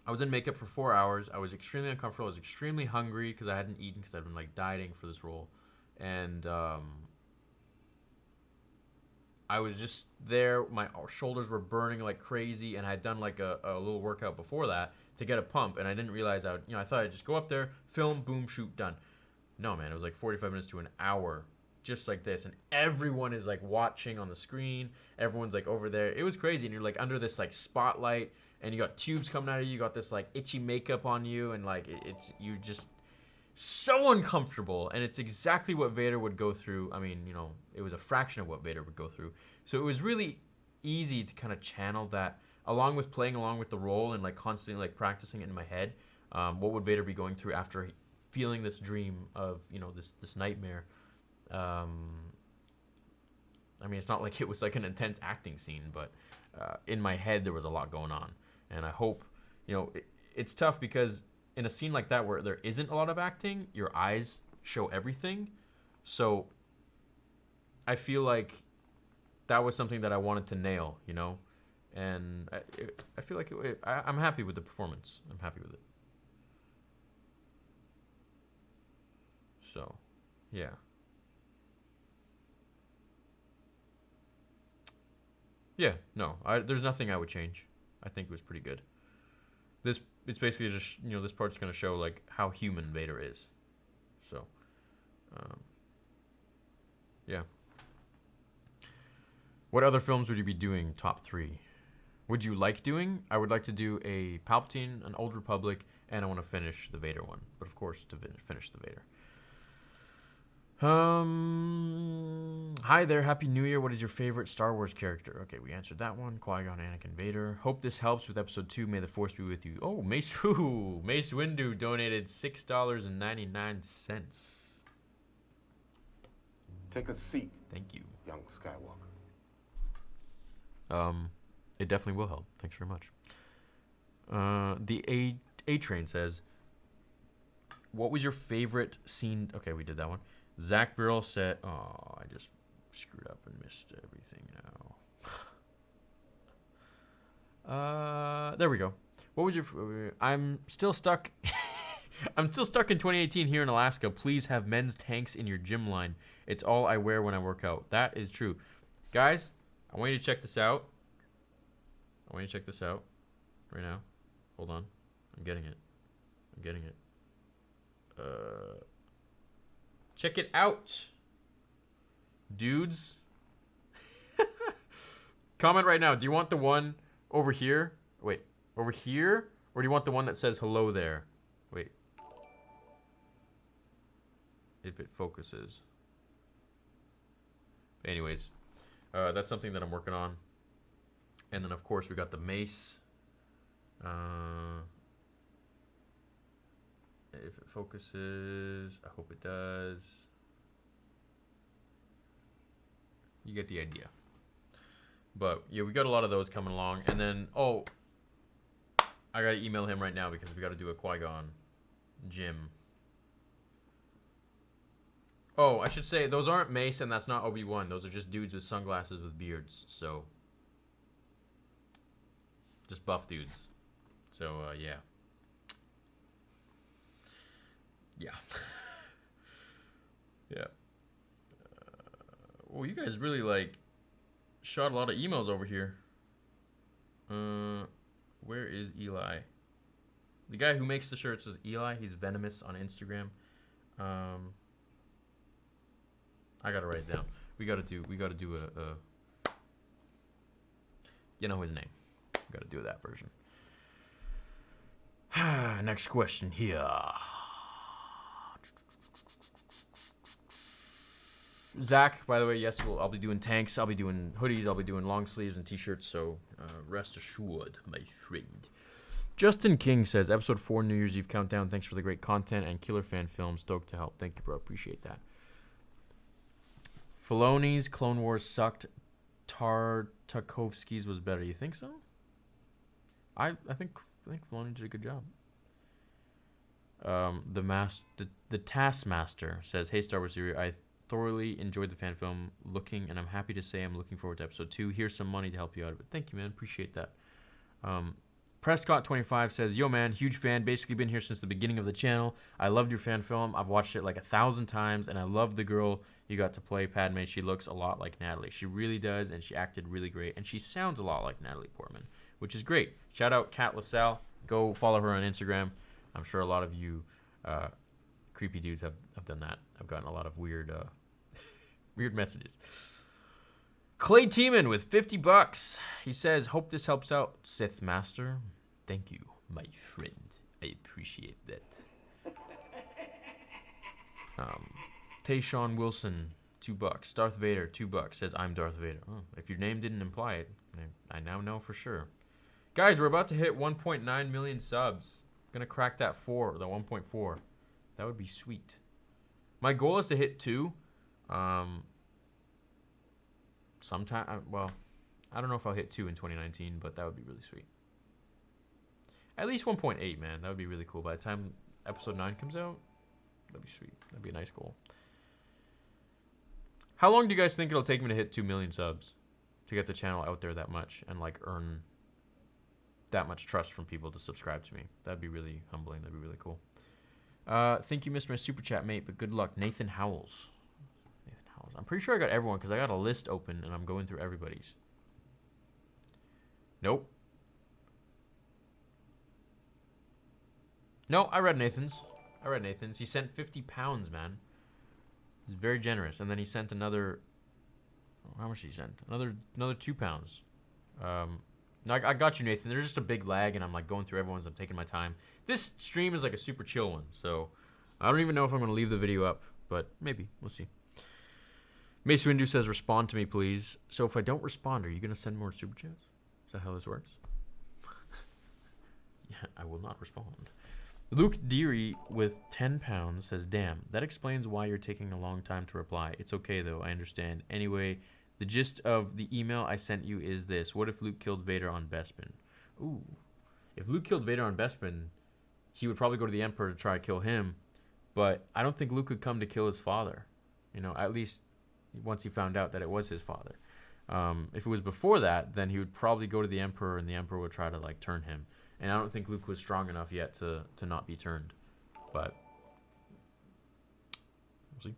was in makeup for 4 hours. I was extremely uncomfortable. I was extremely hungry because I hadn't eaten because I'd been like dieting for this role, and I was just there. My shoulders were burning like crazy, and I had done like a little workout before that to get a pump, and I didn't realize I thought I'd just go up there, film, boom, shoot, done. No, man, it was like 45 minutes to an hour, just like this, and everyone is like watching on the screen. Everyone's like over there. It was crazy, and you're like under this like spotlight, and you got tubes coming out of you. You got this like itchy makeup on you, and like you're just so uncomfortable, and it's exactly what Vader would go through. I mean, you know, it was a fraction of what Vader would go through. So it was really easy to kind of channel that, along with playing along with the role and like constantly like practicing it in my head. What would Vader be going through after feeling this dream of, you know, this nightmare? I mean, it's not like it was like an intense acting scene, but in my head there was a lot going on. And I hope, you know, it's tough because in a scene like that where there isn't a lot of acting, your eyes show everything. So I feel like that was something that I wanted to nail, you know? And I feel like I'm happy with the performance. I'm happy with it. So, yeah. Yeah, no, there's nothing I would change. I think it was pretty good. It's basically just, you know, this part's going to show, like, how human Vader is. So, yeah. What other films would you be doing, top 3? Would you like doing? I would like to do a Palpatine, an Old Republic, and I want to finish the Vader one. But, of course, to finish the Vader. Hi there, Happy New Year. What is your favorite Star Wars character? Okay, we answered that one. Qui-Gon, Anakin, Vader. Hope this helps with episode 2. May the Force be with you. Oh, Mace Windu donated $6.99. Take a seat, Thank you. young Skywalker. It definitely will help. Thanks very much. The A Train says, what was your favorite scene? Okay, we did that one. Zach Burrell said, oh, I just screwed up and missed everything now. There we go. What was your? I'm still stuck. I'm still stuck in 2018 here in Alaska. Please have men's tanks in your gym line. It's all I wear when I work out. That is true, guys. I want you to check this out. I want you to check this out right now. Hold on. I'm getting it. I'm getting it. Check it out, dudes. Comment right now. Do you want the one over here? Wait, over here? Or do you want the one that says hello there? Wait. If it focuses. Anyways, that's something that I'm working on. And then, of course, we got the mace. If it focuses, I hope it does. You get the idea. But yeah, we got a lot of those coming along. And then, oh, I gotta email him right now because we gotta do a Qui-Gon gym. Oh, I should say those aren't Mace and that's not Obi-Wan. Those are just dudes with sunglasses with beards. So just buff dudes. So yeah. Yeah. Yeah. Well, you guys really, like, shot a lot of emails over here. Where is Eli? The guy who makes the shirts is Eli. He's Venomous on Instagram. I gotta write it down. We gotta do a you know his name. We gotta do that version. Next question here. Zach, by the way, yes, I'll be doing tanks. I'll be doing hoodies. I'll be doing long sleeves and t-shirts. So rest assured, my friend. Justin King says, Episode 4 New Year's Eve countdown. Thanks for the great content and killer fan film. Stoked to help. Thank you, bro. Appreciate that. Filoni's Clone Wars sucked. Tartakovsky's was better. You think so? I think Filoni did a good job. The Taskmaster says, Hey, Star Wars Theory, I thoroughly enjoyed the fan film and I'm happy to say I'm looking forward to episode 2. Here's some money to help you out of it. Thank you, man. Appreciate that. Prescott25 says, Yo, man, huge fan. Basically been here since the beginning of the channel. I loved your fan film. I've watched it like 1,000 times, and I love the girl you got to play, Padme. She looks a lot like Natalie. She really does, and she acted really great. And she sounds a lot like Natalie Portman, which is great. Shout out Kat LaSalle. Go follow her on Instagram. I'm sure a lot of you creepy dudes have done that. I've gotten a lot of weird messages. Clay Tiemann with $50. He says, hope this helps out, Sith Master. Thank you, my friend. I appreciate that. Tayshawn Wilson, $2. Darth Vader, $2. Says, I'm Darth Vader. Oh, if your name didn't imply it, I now know for sure. Guys, we're about to hit 1.9 million subs. Gonna crack that 1.4. That would be sweet. My goal is to hit 2. Sometime, well, I don't know if I'll hit 2 in 2019, but that would be really sweet. At least 1.8, man. That would be really cool. By the time episode 9 comes out, that'd be sweet. That'd be a nice goal. How long do you guys think it'll take me to hit 2 million subs to get the channel out there that much and like earn that much trust from people to subscribe to me? That'd be really humbling. That'd be really cool. Think you missed my super chat, mate, but good luck. Nathan Howells. I'm pretty sure I got everyone because I got a list open and I'm going through everybody's. Nope. No, I read Nathan's. He sent 50 pounds, man. He's very generous. And then he sent another... How much did he send? Another 2 pounds. No, I got you, Nathan. There's just a big lag and I'm like going through everyone's. I'm taking my time. This stream is like a super chill one. So I don't even know if I'm going to leave the video up. But maybe. We'll see. Mace Windu says, respond to me, please. So if I don't respond, are you going to send more super chats? Is that how this works? Yeah, I will not respond. Luke Deary with 10 pounds says, damn, that explains why you're taking a long time to reply. It's okay, though. I understand. Anyway, the gist of the email I sent you is this. What if Luke killed Vader on Bespin? Ooh. If Luke killed Vader on Bespin, he would probably go to the Emperor to try to kill him. But I don't think Luke would come to kill his father. You know, at least once he found out that it was his father. If it was before that, then he would probably go to the Emperor, and the Emperor would try to, like, turn him. And I don't think Luke was strong enough yet to not be turned. But we'll see.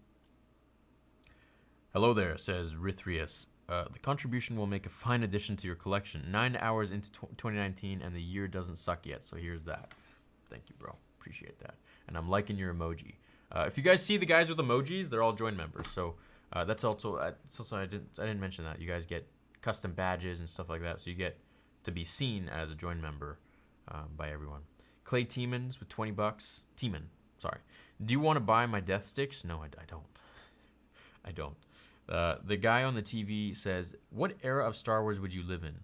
Hello there, says Rithrius. The contribution will make a fine addition to your collection. 9 hours into 2019, and the year doesn't suck yet. So here's that. Thank you, bro. Appreciate that. And I'm liking your emoji. If you guys see the guys with emojis, they're all join members. So that's also I didn't mention that. You guys get custom badges and stuff like that. So you get to be seen as a join member by everyone. Clay Tiemans with 20 bucks. Tieman, sorry. Do you want to buy my death sticks? No, I don't. I don't. The guy on the TV says, what era of Star Wars would you live in?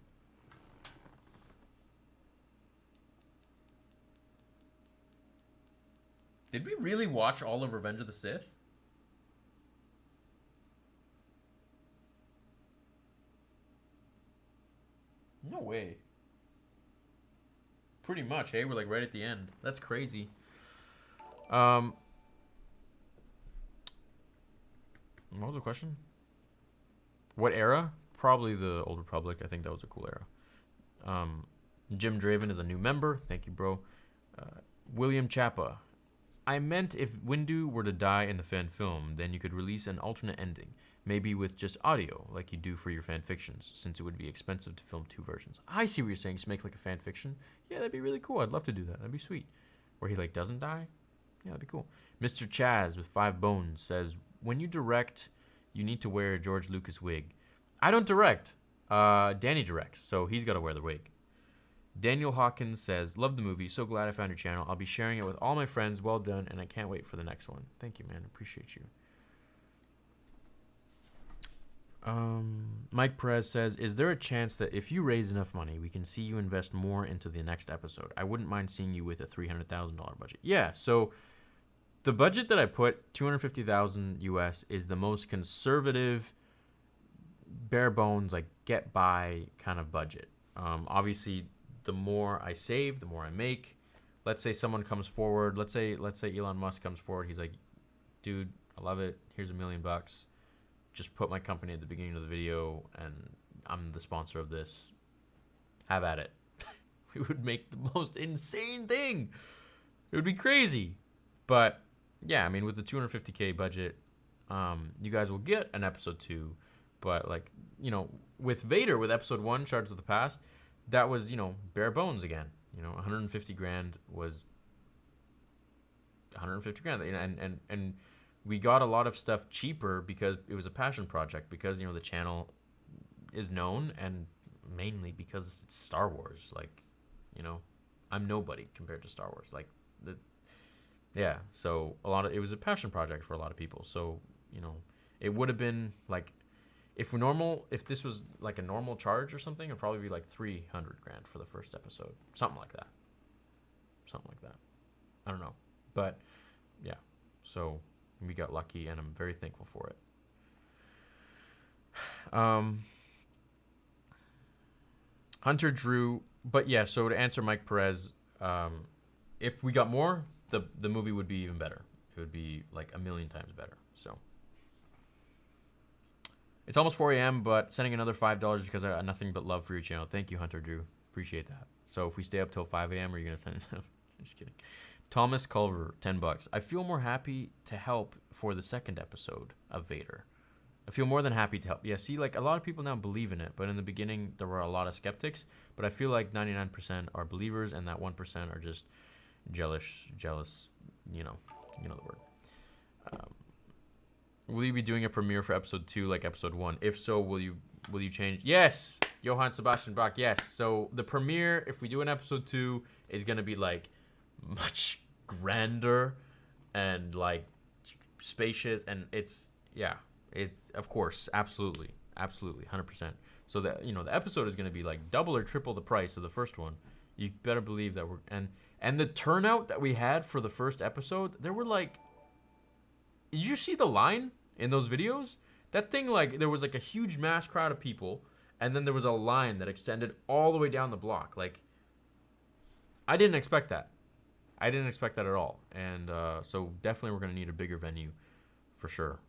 Did we really watch all of Revenge of the Sith? No way. Pretty much, hey? We're like right at the end. That's crazy. What was the question? What era? Probably the Old Republic. I think that was a cool era. Jim Draven is a new member. Thank you, bro. William Chappa. I meant if Windu were to die in the fan film, then you could release an alternate ending. Maybe with just audio, like you do for your fan fictions, since it would be expensive to film 2 versions. I see what you're saying. Just make like a fan fiction. Yeah, that'd be really cool. I'd love to do that. That'd be sweet. Where he like doesn't die. Yeah, that'd be cool. Mr. Chaz with 5 bones says, when you direct, you need to wear a George Lucas wig. I don't direct. Danny directs, so he's got to wear the wig. Daniel Hawkins says, love the movie. So glad I found your channel. I'll be sharing it with all my friends. Well done, and I can't wait for the next one. Thank you, man. Appreciate you. Mike Perez says, is there a chance that if you raise enough money, we can see you invest more into the next episode? I wouldn't mind seeing you with a $300,000 budget. Yeah, so the budget that I put, $250,000 US, is the most conservative, bare bones, like get by kind of budget. Obviously, the more I save, the more I make. Let's say someone comes forward. Let's say Elon Musk comes forward. He's like, dude, I love it. Here's $1 million. Just put my company at the beginning of the video, and I'm the sponsor of this. Have at it. We would make the most insane thing. It would be crazy. But yeah, I mean, with the $250K budget, you guys will get an episode 2. But like, you know, with Vader, with episode 1, Shards of the Past, that was, you know, bare bones again. You know, 150 grand was 150 grand. And we got a lot of stuff cheaper because it was a passion project, because, you know, the channel is known, and mainly because it's Star Wars. Like, you know, I'm nobody compared to Star Wars. Like, yeah, so it was a passion project for a lot of people. So, you know, it would have been like, if this was like a normal charge or something, it'd probably be like 300 grand for the first episode. Something like that. I don't know. But yeah, so we got lucky, and I'm very thankful for it. Hunter Drew, but yeah, so to answer Mike Perez, if we got more, the movie would be even better. It would be like 1,000,000 times better. So it's almost 4 a.m., but sending another $5 because I got nothing but love for your channel. Thank you, Hunter Drew. Appreciate that. So if we stay up till 5 a.m., are you going to send it? Just kidding. Thomas Culver, 10 bucks. I feel more happy to help for the second episode of Vader. I feel more than happy to help. Yeah, see, like, a lot of people now believe in it, but in the beginning, there were a lot of skeptics. But I feel like 99% are believers, and that 1% are just jealous, you know the word. Will you be doing a premiere for episode 2 like episode 1? If so, will you change? Yes, Johann Sebastian Bach. Yes. So the premiere, if we do an episode 2, is gonna be like much grander and like spacious, and it's It's, of course, absolutely, 100%. So that, the episode is going to be like double or triple the price of the first one. You better believe that and the turnout that we had for the first episode, there were like, did you see the line in those videos? That thing, like, there was like a huge mass crowd of people, and then there was a line that extended all the way down the block. Like, I didn't expect that. I didn't expect that at all. And so definitely we're going to need a bigger venue for sure.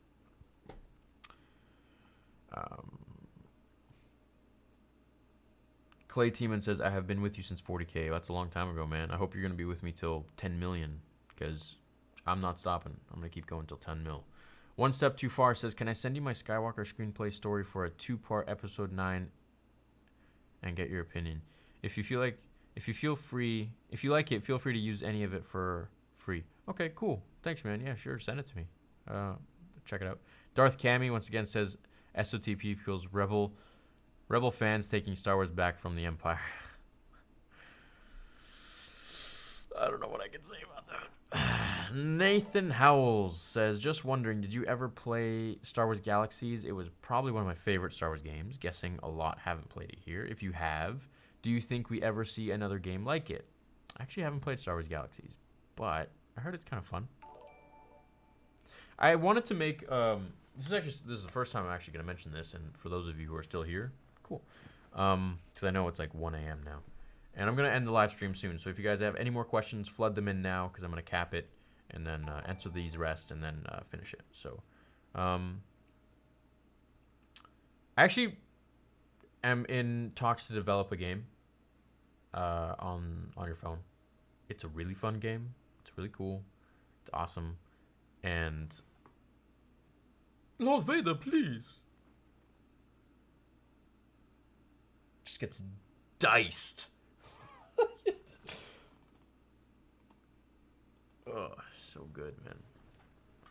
Clay Tiemann says, I have been with you since 40K. That's a long time ago, man. I hope you're going to be with me till 10 million, because I'm not stopping. I'm going to keep going till 10 mil. One Step Too Far says, can I send you my Skywalker screenplay story for a 2-part episode 9 and get your opinion? If you like it, feel free to use any of it for free. Okay, cool. Thanks, man. Yeah, sure. Send it to me. Check it out. Darth Cammy once again says, SOTP equals Rebel fans taking Star Wars back from the Empire. I don't know what I can say about that. Nathan Howells says, just wondering, did you ever play Star Wars Galaxies? It was probably one of my favorite Star Wars games. Guessing a lot haven't played it here. If you have, do you think we ever see another game like it? I actually haven't played Star Wars Galaxies, but I heard it's kind of fun. I wanted to make... This is the first time I'm actually going to mention this, and for those of you who are still here, cool. Because I know it's like 1 a.m. now. And I'm going to end the live stream soon, so if you guys have any more questions, flood them in now, because I'm going to cap it, and then answer these rest, and then finish it. So, I actually am in talks to develop a game on your phone. It's a really fun game. It's really cool. It's awesome. And... Lord Vader, please. Just gets diced. Oh, so good, man.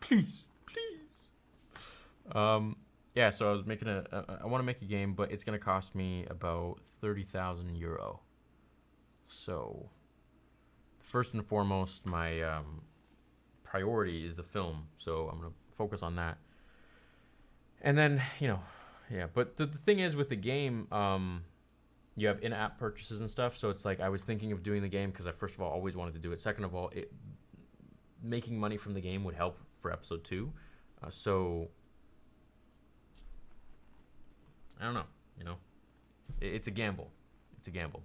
Please. Yeah, so I was making I want to make a game, but it's going to cost me about 30,000 euro. So, first and foremost, my priority is the film. So I'm going to focus on that. And then, yeah. But the thing is with the game, you have in-app purchases and stuff. So it's like I was thinking of doing the game because I, first of all, always wanted to do it. Second of all, making money from the game would help for episode 2. So, I don't know, It's a gamble.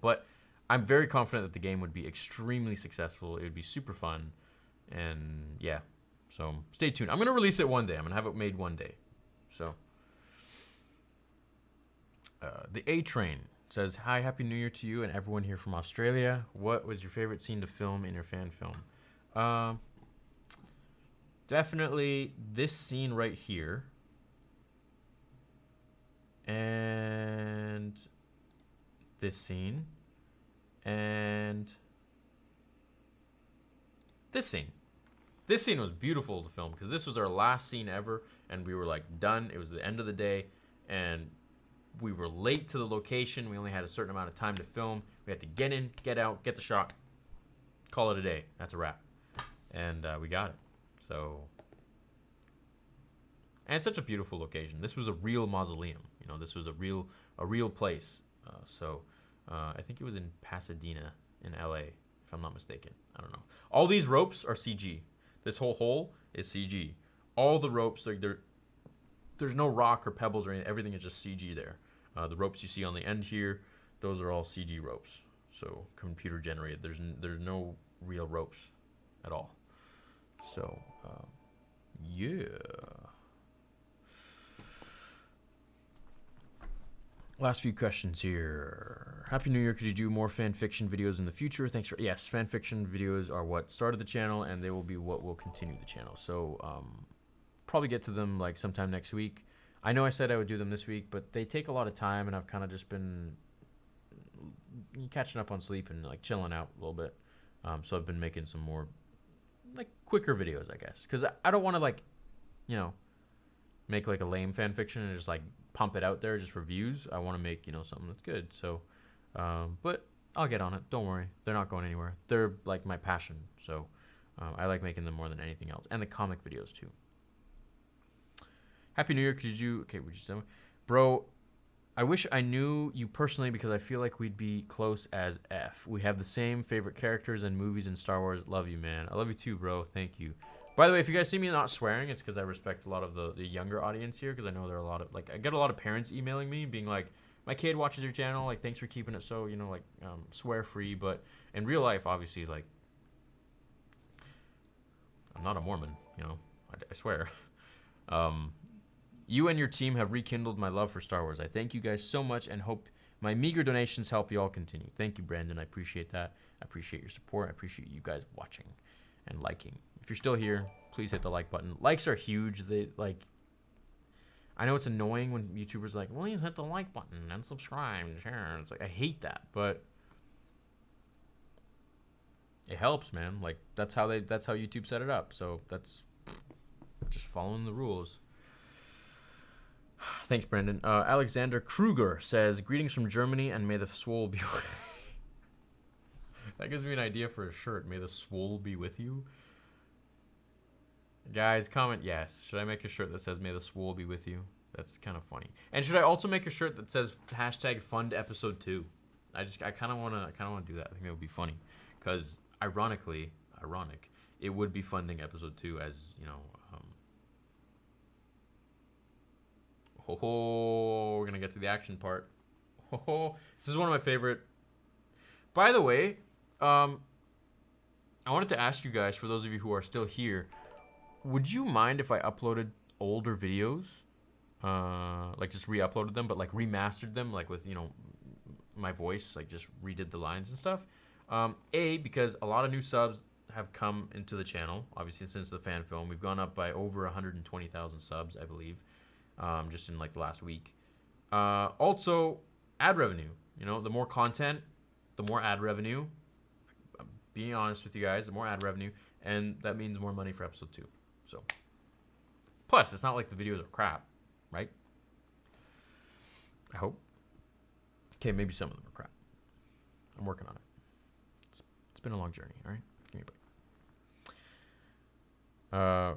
But I'm very confident that the game would be extremely successful. It would be super fun. And, yeah. So, stay tuned. I'm going to release it one day. I'm going to have it made one day. So, the A-Train says, hi, Happy New Year to you and everyone here from Australia. What was your favorite scene to film in your fan film? Definitely this scene right here. And this scene. And this scene. This scene was beautiful to film because this was our last scene ever, and we were like done. It was the end of the day, and we were late to the location. We only had a certain amount of time to film. We had to get in, get out, get the shot, call it a day. That's a wrap, and we got it. So, and it's such a beautiful location. This was a real mausoleum. This was a real place. I think it was in Pasadena, in LA, if I'm not mistaken. I don't know. All these ropes are CG. This whole hole is CG. All the ropes, there's no rock or pebbles or anything. Everything is just CG there. The ropes you see on the end here, those are all CG ropes. So computer generated. There's no real ropes at all. So, yeah. Last few questions here. Happy New Year. Could you do more fan fiction videos in the future? Thanks for... Yes, fan fiction videos are what started the channel, and they will be what will continue the channel. So, probably get to them like sometime next week. I know I said I would do them this week, but they take a lot of time, and I've kind of just been catching up on sleep and like chilling out a little bit. So I've been making some more like quicker videos, I guess, because I don't want to like, make like a lame fan fiction and just like pump it out there just for views. I want to make, something that's good. So, but I'll get on it. Don't worry. They're not going anywhere. They're like my passion. So, I like making them more than anything else. And the comic videos too. Happy New Year. Could you? Okay, would you say, bro? I wish I knew you personally because I feel like we'd be close as F. We have the same favorite characters and movies in Star Wars. Love you, man. I love you too, bro. Thank you. By the way, if you guys see me not swearing, it's because I respect a lot of the younger audience here, because I know there are a lot of, like, I get a lot of parents emailing me being like, my kid watches your channel, like, thanks for keeping it so, you know, like, swear-free. But in real life, obviously, like, I'm not a Mormon, you know, I swear. You and your team have rekindled my love for Star Wars. I thank you guys so much and hope my meager donations help you all continue. Thank you, Brandon. I appreciate that. I appreciate your support. I appreciate you guys watching and liking. If you're still here, please hit the like button. Likes are huge. They, like, I know it's annoying when YouTubers are like, please hit the like button and subscribe and share. It's like, I hate that, but it helps, man. Like, that's how YouTube set it up. So that's just following the rules. Thanks, Brandon. Alexander Kruger says, greetings from Germany and may the swole be That gives me an idea for a shirt. May the swole be with you. Guys, comment yes. Should I make a shirt that says may the swole be with you? That's kind of funny. And should I also make a shirt that says hashtag fund episode 2? I kind of want to do that. I think that would be funny. Because ironic, it would be funding episode 2 as, you know, we're going to get to the action part. This is one of my favorite. By the way, I wanted to ask you guys, for those of you who are still here, would you mind if I uploaded older videos? Like just re-uploaded them, but like remastered them, like with, you know, my voice, like just redid the lines and stuff. Because a lot of new subs have come into the channel, obviously since the fan film. We've gone up by over 120,000 subs, I believe. Just in like the last week. Also, ad revenue. You know, the more content, the more ad revenue. Being honest with you guys, the more ad revenue, and that means more money for episode 2. So, plus, it's not like the videos are crap, right? I hope. Okay, maybe some of them are crap. I'm working on it. It's been a long journey. All right, give me a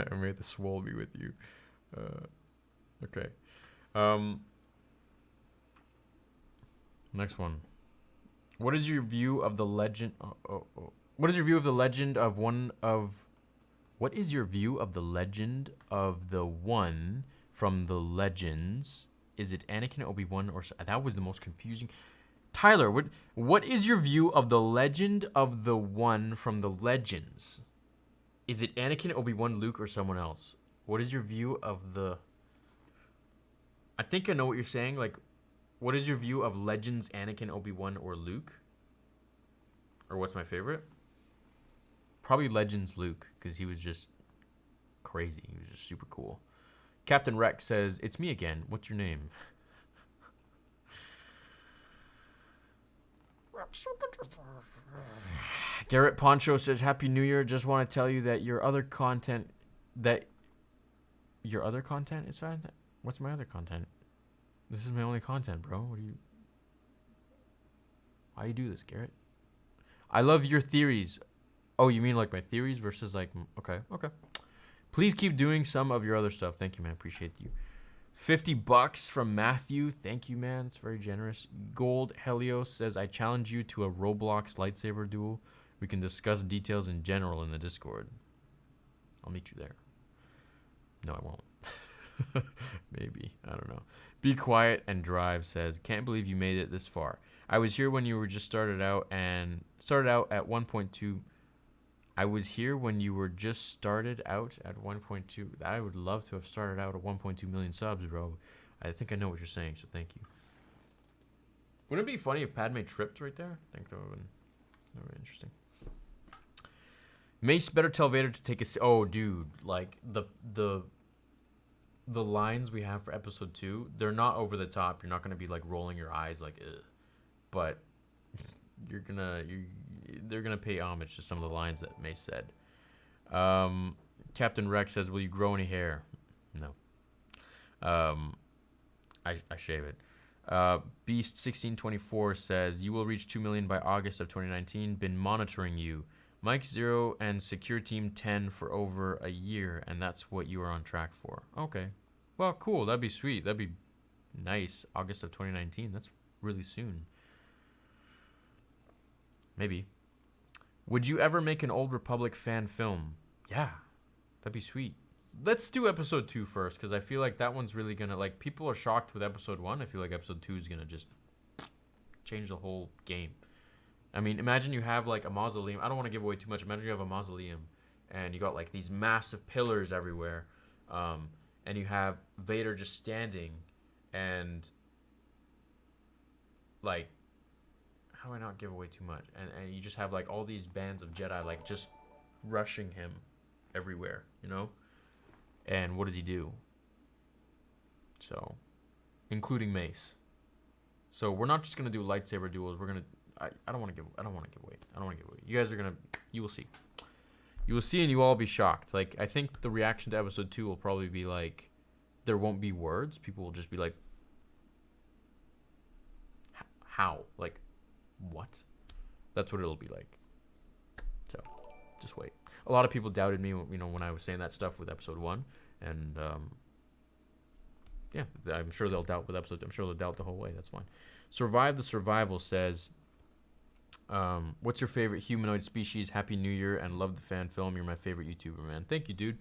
break. May the swole be with you. Okay. Next one. What is your view of the legend? What is your view of the legend of one of? What is your view of the legend of the one from the Legends? Is it Anakin, Obi-Wan, or that was the most confusing? Tyler, what is your view of the legend of the one from the Legends? Is it Anakin, Obi-Wan, Luke, or someone else? What is your view of the... I think I know what you're saying. Like, what is your view of Legends, Anakin, Obi-Wan, or Luke? Or what's my favorite? Probably Legends Luke, because he was just crazy. He was just super cool. Captain Rex says, it's me again. What's your name? Garrett Poncho says, Happy New Year. Just want to tell you that your other content is fine. What's my other content? This is my only content, bro. Why you do this, Garrett? I love your theories. Oh, you mean like my theories versus like, okay. Please keep doing some of your other stuff. Thank you, man. Appreciate you. $50 from Matthew. Thank you, man. It's very generous. Gold Helios says, I challenge you to a Roblox lightsaber duel. We can discuss details in general in the Discord. I'll meet you there. No, I won't. Maybe. I don't know. Be Quiet and Drive says, can't believe you made it this far. I was here when you were just started out at 1.2. I was here when you were just started out at 1.2. I would love to have started out at 1.2 million subs, bro. I think I know what you're saying, so thank you. Wouldn't it be funny if Padme tripped right there? I think that would have been interesting. Mace better tell Vader to take a... Oh, dude. Like, the lines we have for episode 2, they're not over the top. You're not going to be, like, rolling your eyes like, ugh. But they're going to pay homage to some of the lines that Mace said. Captain Rex says, will you grow any hair? No. I shave it. Beast1624 says, you will reach 2 million by August of 2019. Been monitoring you. Mike 0 and Secure Team 10 for over a year, and that's what you are on track for. Okay. Well, cool. That'd be sweet. That'd be nice. August of 2019. That's really soon. Maybe. Would you ever make an Old Republic fan film? Yeah. That'd be sweet. Let's do episode 2 first, because I feel like that one's really going to, like, people are shocked with episode 1. I feel like episode 2 is going to just change the whole game. I mean, imagine you have, like, a mausoleum. I don't want to give away too much. Imagine you have a mausoleum, and you got, like, these massive pillars everywhere, and you have Vader just standing, and, like, how do I not give away too much? And you just have, like, all these bands of Jedi, like, just rushing him everywhere, you know? And what does he do? So, including Mace. So we're not just gonna do lightsaber duels. We're gonna. I don't want to give away. You guys are gonna. You will see. You will see, and you all be shocked. Like, I think the reaction to episode 2 will probably be like, there won't be words. People will just be like, how? Like, what? That's what it'll be like. So, just wait. A lot of people doubted me, you know, when I was saying that stuff with episode 1, and yeah, I'm sure they'll doubt with episode 2. I'm sure they'll doubt the whole way. That's fine. Survive the Survival says, what's your favorite humanoid species? Happy New Year and love the fan film. You're my favorite YouTuber, man. Thank you, dude.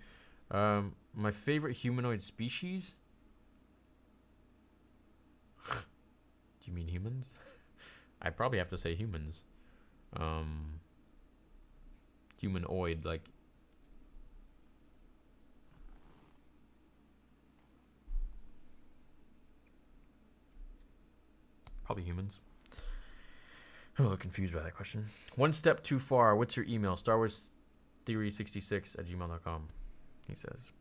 My favorite humanoid species? Do you mean humans? I probably have to say humans. Humanoid, like, probably humans. I'm a little confused by that question. One step too far. What's your email? Star Wars Theory66@gmail.com. He says,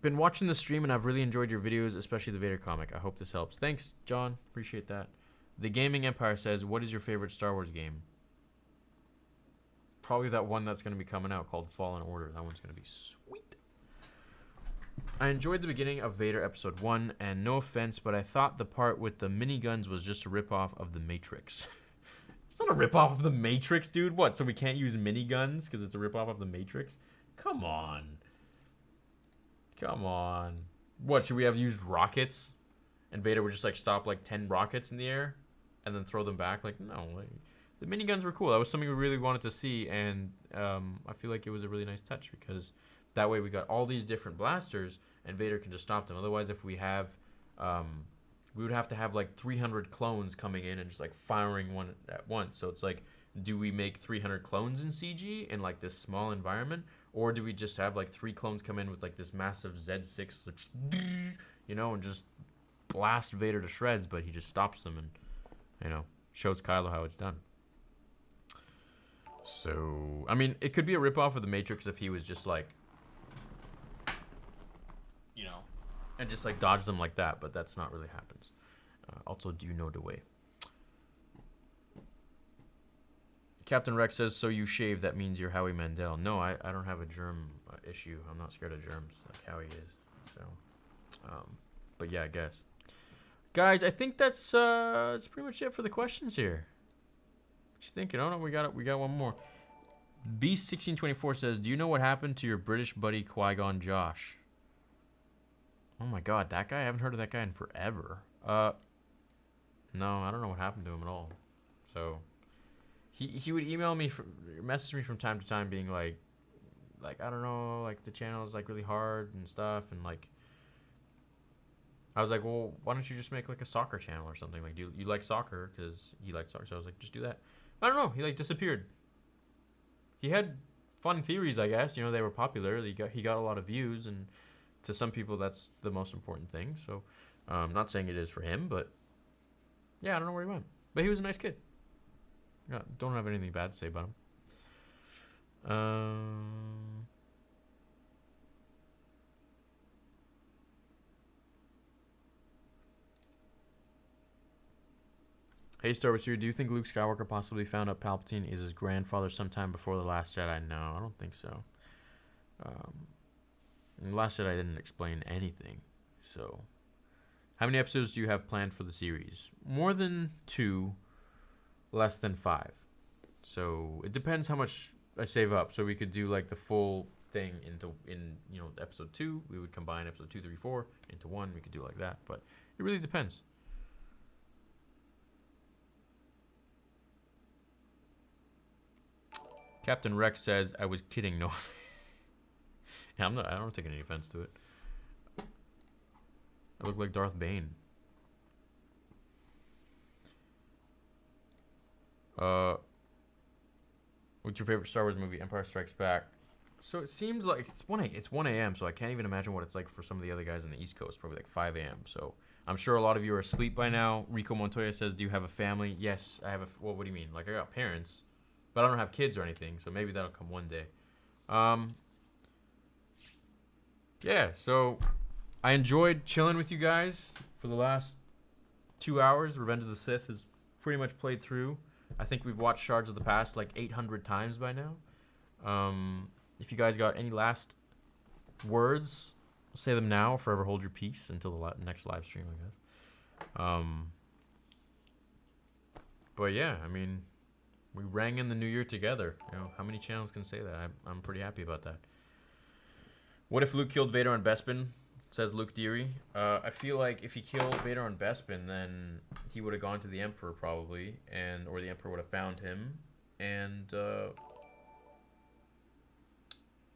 been watching the stream and I've really enjoyed your videos, especially the Vader comic. I hope this helps. Thanks, John. Appreciate that. The Gaming Empire says, what is your favorite Star Wars game? Probably that one that's going to be coming out called Fallen Order. That one's going to be sweet. I enjoyed the beginning of Vader episode 1, and no offense, but I thought the part with the miniguns was just a ripoff of the Matrix. It's not a ripoff of the Matrix, dude. What, so we can't use miniguns because it's a ripoff of the Matrix? Come on. Come on. What, should we have used rockets? And Vader would just, like, stop, like, 10 rockets in the air and then throw them back? Like, no, like... The miniguns were cool. That was something we really wanted to see, and I feel like it was a really nice touch because that way we got all these different blasters, and Vader can just stop them. Otherwise, if we have, we would have to have like 300 clones coming in and just like firing one at once. So it's like, do we make 300 clones in CG in like this small environment, or do we just have like 3 clones come in with like this massive Z6, you know, and just blast Vader to shreds, but he just stops them and, you know, shows Kylo how it's done. So, I mean, it could be a ripoff of the Matrix if he was just like, you know, and just like dodge them like that, but that's not really happens. Also, do you know the way? Captain Rex says, so you shave, that means you're Howie Mandel. No, I don't have a germ issue. I'm not scared of germs like Howie is. So, but yeah, I guess. Guys, I think that's pretty much it for the questions here. What you thinking? Oh no, we got one more. Beast1624 says, do you know what happened to your British buddy Qui-Gon Josh? Oh my god, that guy? I haven't heard of that guy in forever. No, I don't know what happened to him at all. So, he would email me, message me from time to time being like, I don't know, like the channel is like really hard and stuff, and like, I was like, well, why don't you just make like a soccer channel or something? Like, do you like soccer? Because he liked soccer, so I was like, just do that. I don't know. He like disappeared. He had fun theories, I guess. You know, they were popular. He got a lot of views, and to some people, that's the most important thing. So, not saying it is for him, but yeah, I don't know where he went. But he was a nice kid. Yeah, don't have anything bad to say about him. Hey, Star Wars, do you think Luke Skywalker possibly found out Palpatine is his grandfather sometime before The Last Jedi? No, I don't think so. The Last Jedi didn't explain anything. So, how many episodes do you have planned for the series? More than 2, less than 5. So it depends how much I save up. So we could do like the full thing in episode 2. We would combine episode 2, 3, 4 into one. We could do it like that, but it really depends. Captain Rex says, "I was kidding." No, yeah, I'm not. I don't take any offense to it. I look like Darth Bane. What's your favorite Star Wars movie? Empire Strikes Back. So it seems like it's 1 a.m. So I can't even imagine what it's like for some of the other guys on the East Coast. Probably like 5 a.m. So I'm sure a lot of you are asleep by now. Rico Montoya says, "Do you have a family?" Yes, I have a. Well, what do you mean? Like I got parents, but I don't have kids or anything. So maybe that'll come one day. Yeah. So I enjoyed chilling with you guys for the last 2 hours. Revenge of the Sith is pretty much played through. I think we've watched Shards of the Past like 800 times by now. If you guys got any last words, say them now. Forever hold your peace until the next live stream, I guess. But yeah, I mean, we rang in the new year together. You know, how many channels can say that? I'm pretty happy about that. What if Luke killed Vader on Bespin? Says Luke Deary. I feel like if he killed Vader on Bespin, then he would have gone to the Emperor probably, or the Emperor would have found him, and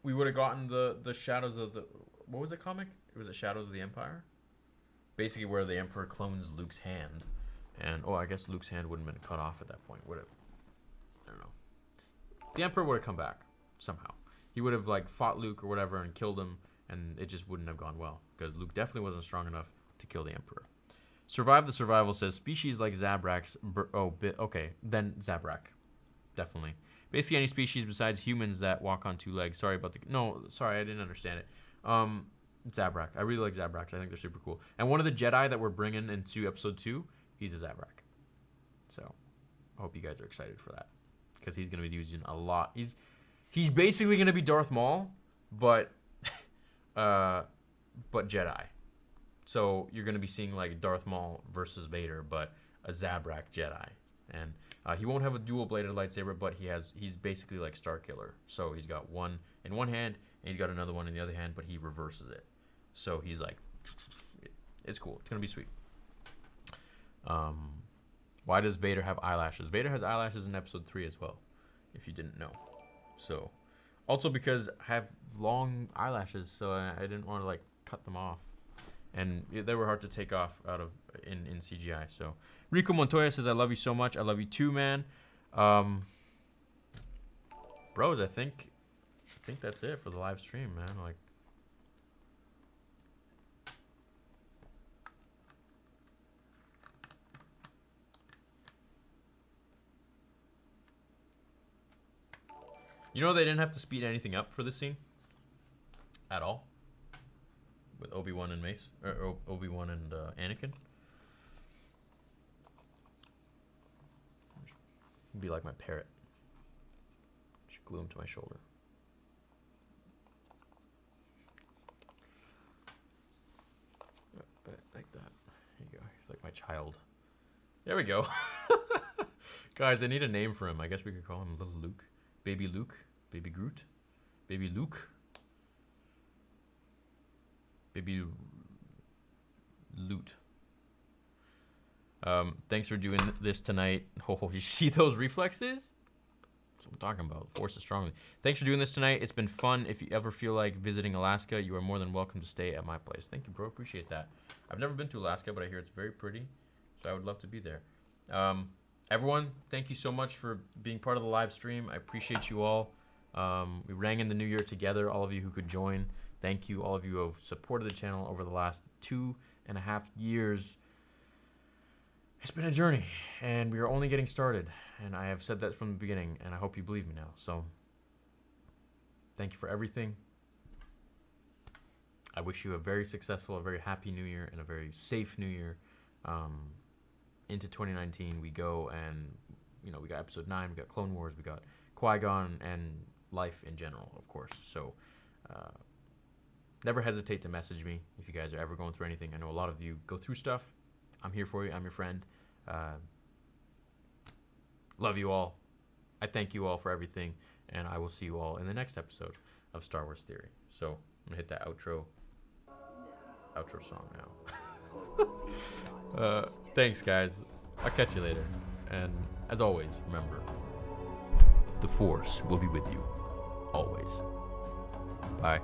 we would have gotten the Shadows of the. What was the comic? It was the Shadows of the Empire. Basically, where the Emperor clones Luke's hand, and I guess Luke's hand wouldn't have been cut off at that point, would it? I don't know. The Emperor would have come back somehow. He would have like fought Luke or whatever and killed him. And it just wouldn't have gone well because Luke definitely wasn't strong enough to kill the Emperor. Survive the Survival says species like Zabraks. Okay, then Zabrak, definitely. Basically, any species besides humans that walk on 2 legs. Sorry, I didn't understand it. Zabrak. I really like Zabraks. I think they're super cool. And one of the Jedi that we're bringing into episode 2, he's a Zabrak. So, I hope you guys are excited for that because he's gonna be using a lot. He's basically gonna be Darth Maul, but Jedi. So you're going to be seeing like Darth Maul versus Vader, but a Zabrak Jedi. And he won't have a dual-bladed lightsaber, but he's basically like Starkiller. So he's got one in one hand, and he's got another one in the other hand, but he reverses it. So he's like, it's cool. It's going to be sweet. Why does Vader have eyelashes? Vader has eyelashes in episode 3 as well, if you didn't know. So... Also because I have long eyelashes, so I didn't want to like cut them off, and they were hard to take off in CGI. So Rico Montoya says, "I love you so much. I love you too, man." Bros, I think that's it for the live stream, man. Like, you know they didn't have to speed anything up for this scene at all with Obi-Wan and Mace, or Obi-Wan and Anakin. It'd be like my parrot. Should glue him to my shoulder. Like that. There you go. He's like my child. There we go. Guys, I need a name for him. I guess we could call him Little Luke. Baby Luke, Baby Groot, Baby Luke, Baby Loot. Thanks for doing this tonight. Oh, you see those reflexes? That's what I'm talking about. Force is strongly. Thanks for doing this tonight. It's been fun. If you ever feel like visiting Alaska, you are more than welcome to stay at my place. Thank you, bro. Appreciate that. I've never been to Alaska, but I hear it's very pretty, so I would love to be there. Everyone, thank you so much for being part of the live stream. I appreciate you all. We rang in the new year together, all of you who could join. Thank you, all of you who have supported the channel over the last 2.5 years. It's been a journey, and we are only getting started. And I have said that from the beginning, and I hope you believe me now. So, thank you for everything. I wish you a very successful, a very happy new year, and a very safe new year. Into 2019 we go, and we got episode 9, we got Clone Wars, we got Qui-Gon, and life in general, of course. So never hesitate to message me if you guys are ever going through anything. I know a lot of you go through stuff. I'm here for you. I'm your friend. Love you all. I thank you all for everything, and I will see you all in the next episode of Star Wars Theory. So I'm gonna hit that outro song now. Thanks, guys. I'll catch you later. And as always, remember, the Force will be with you always. Bye.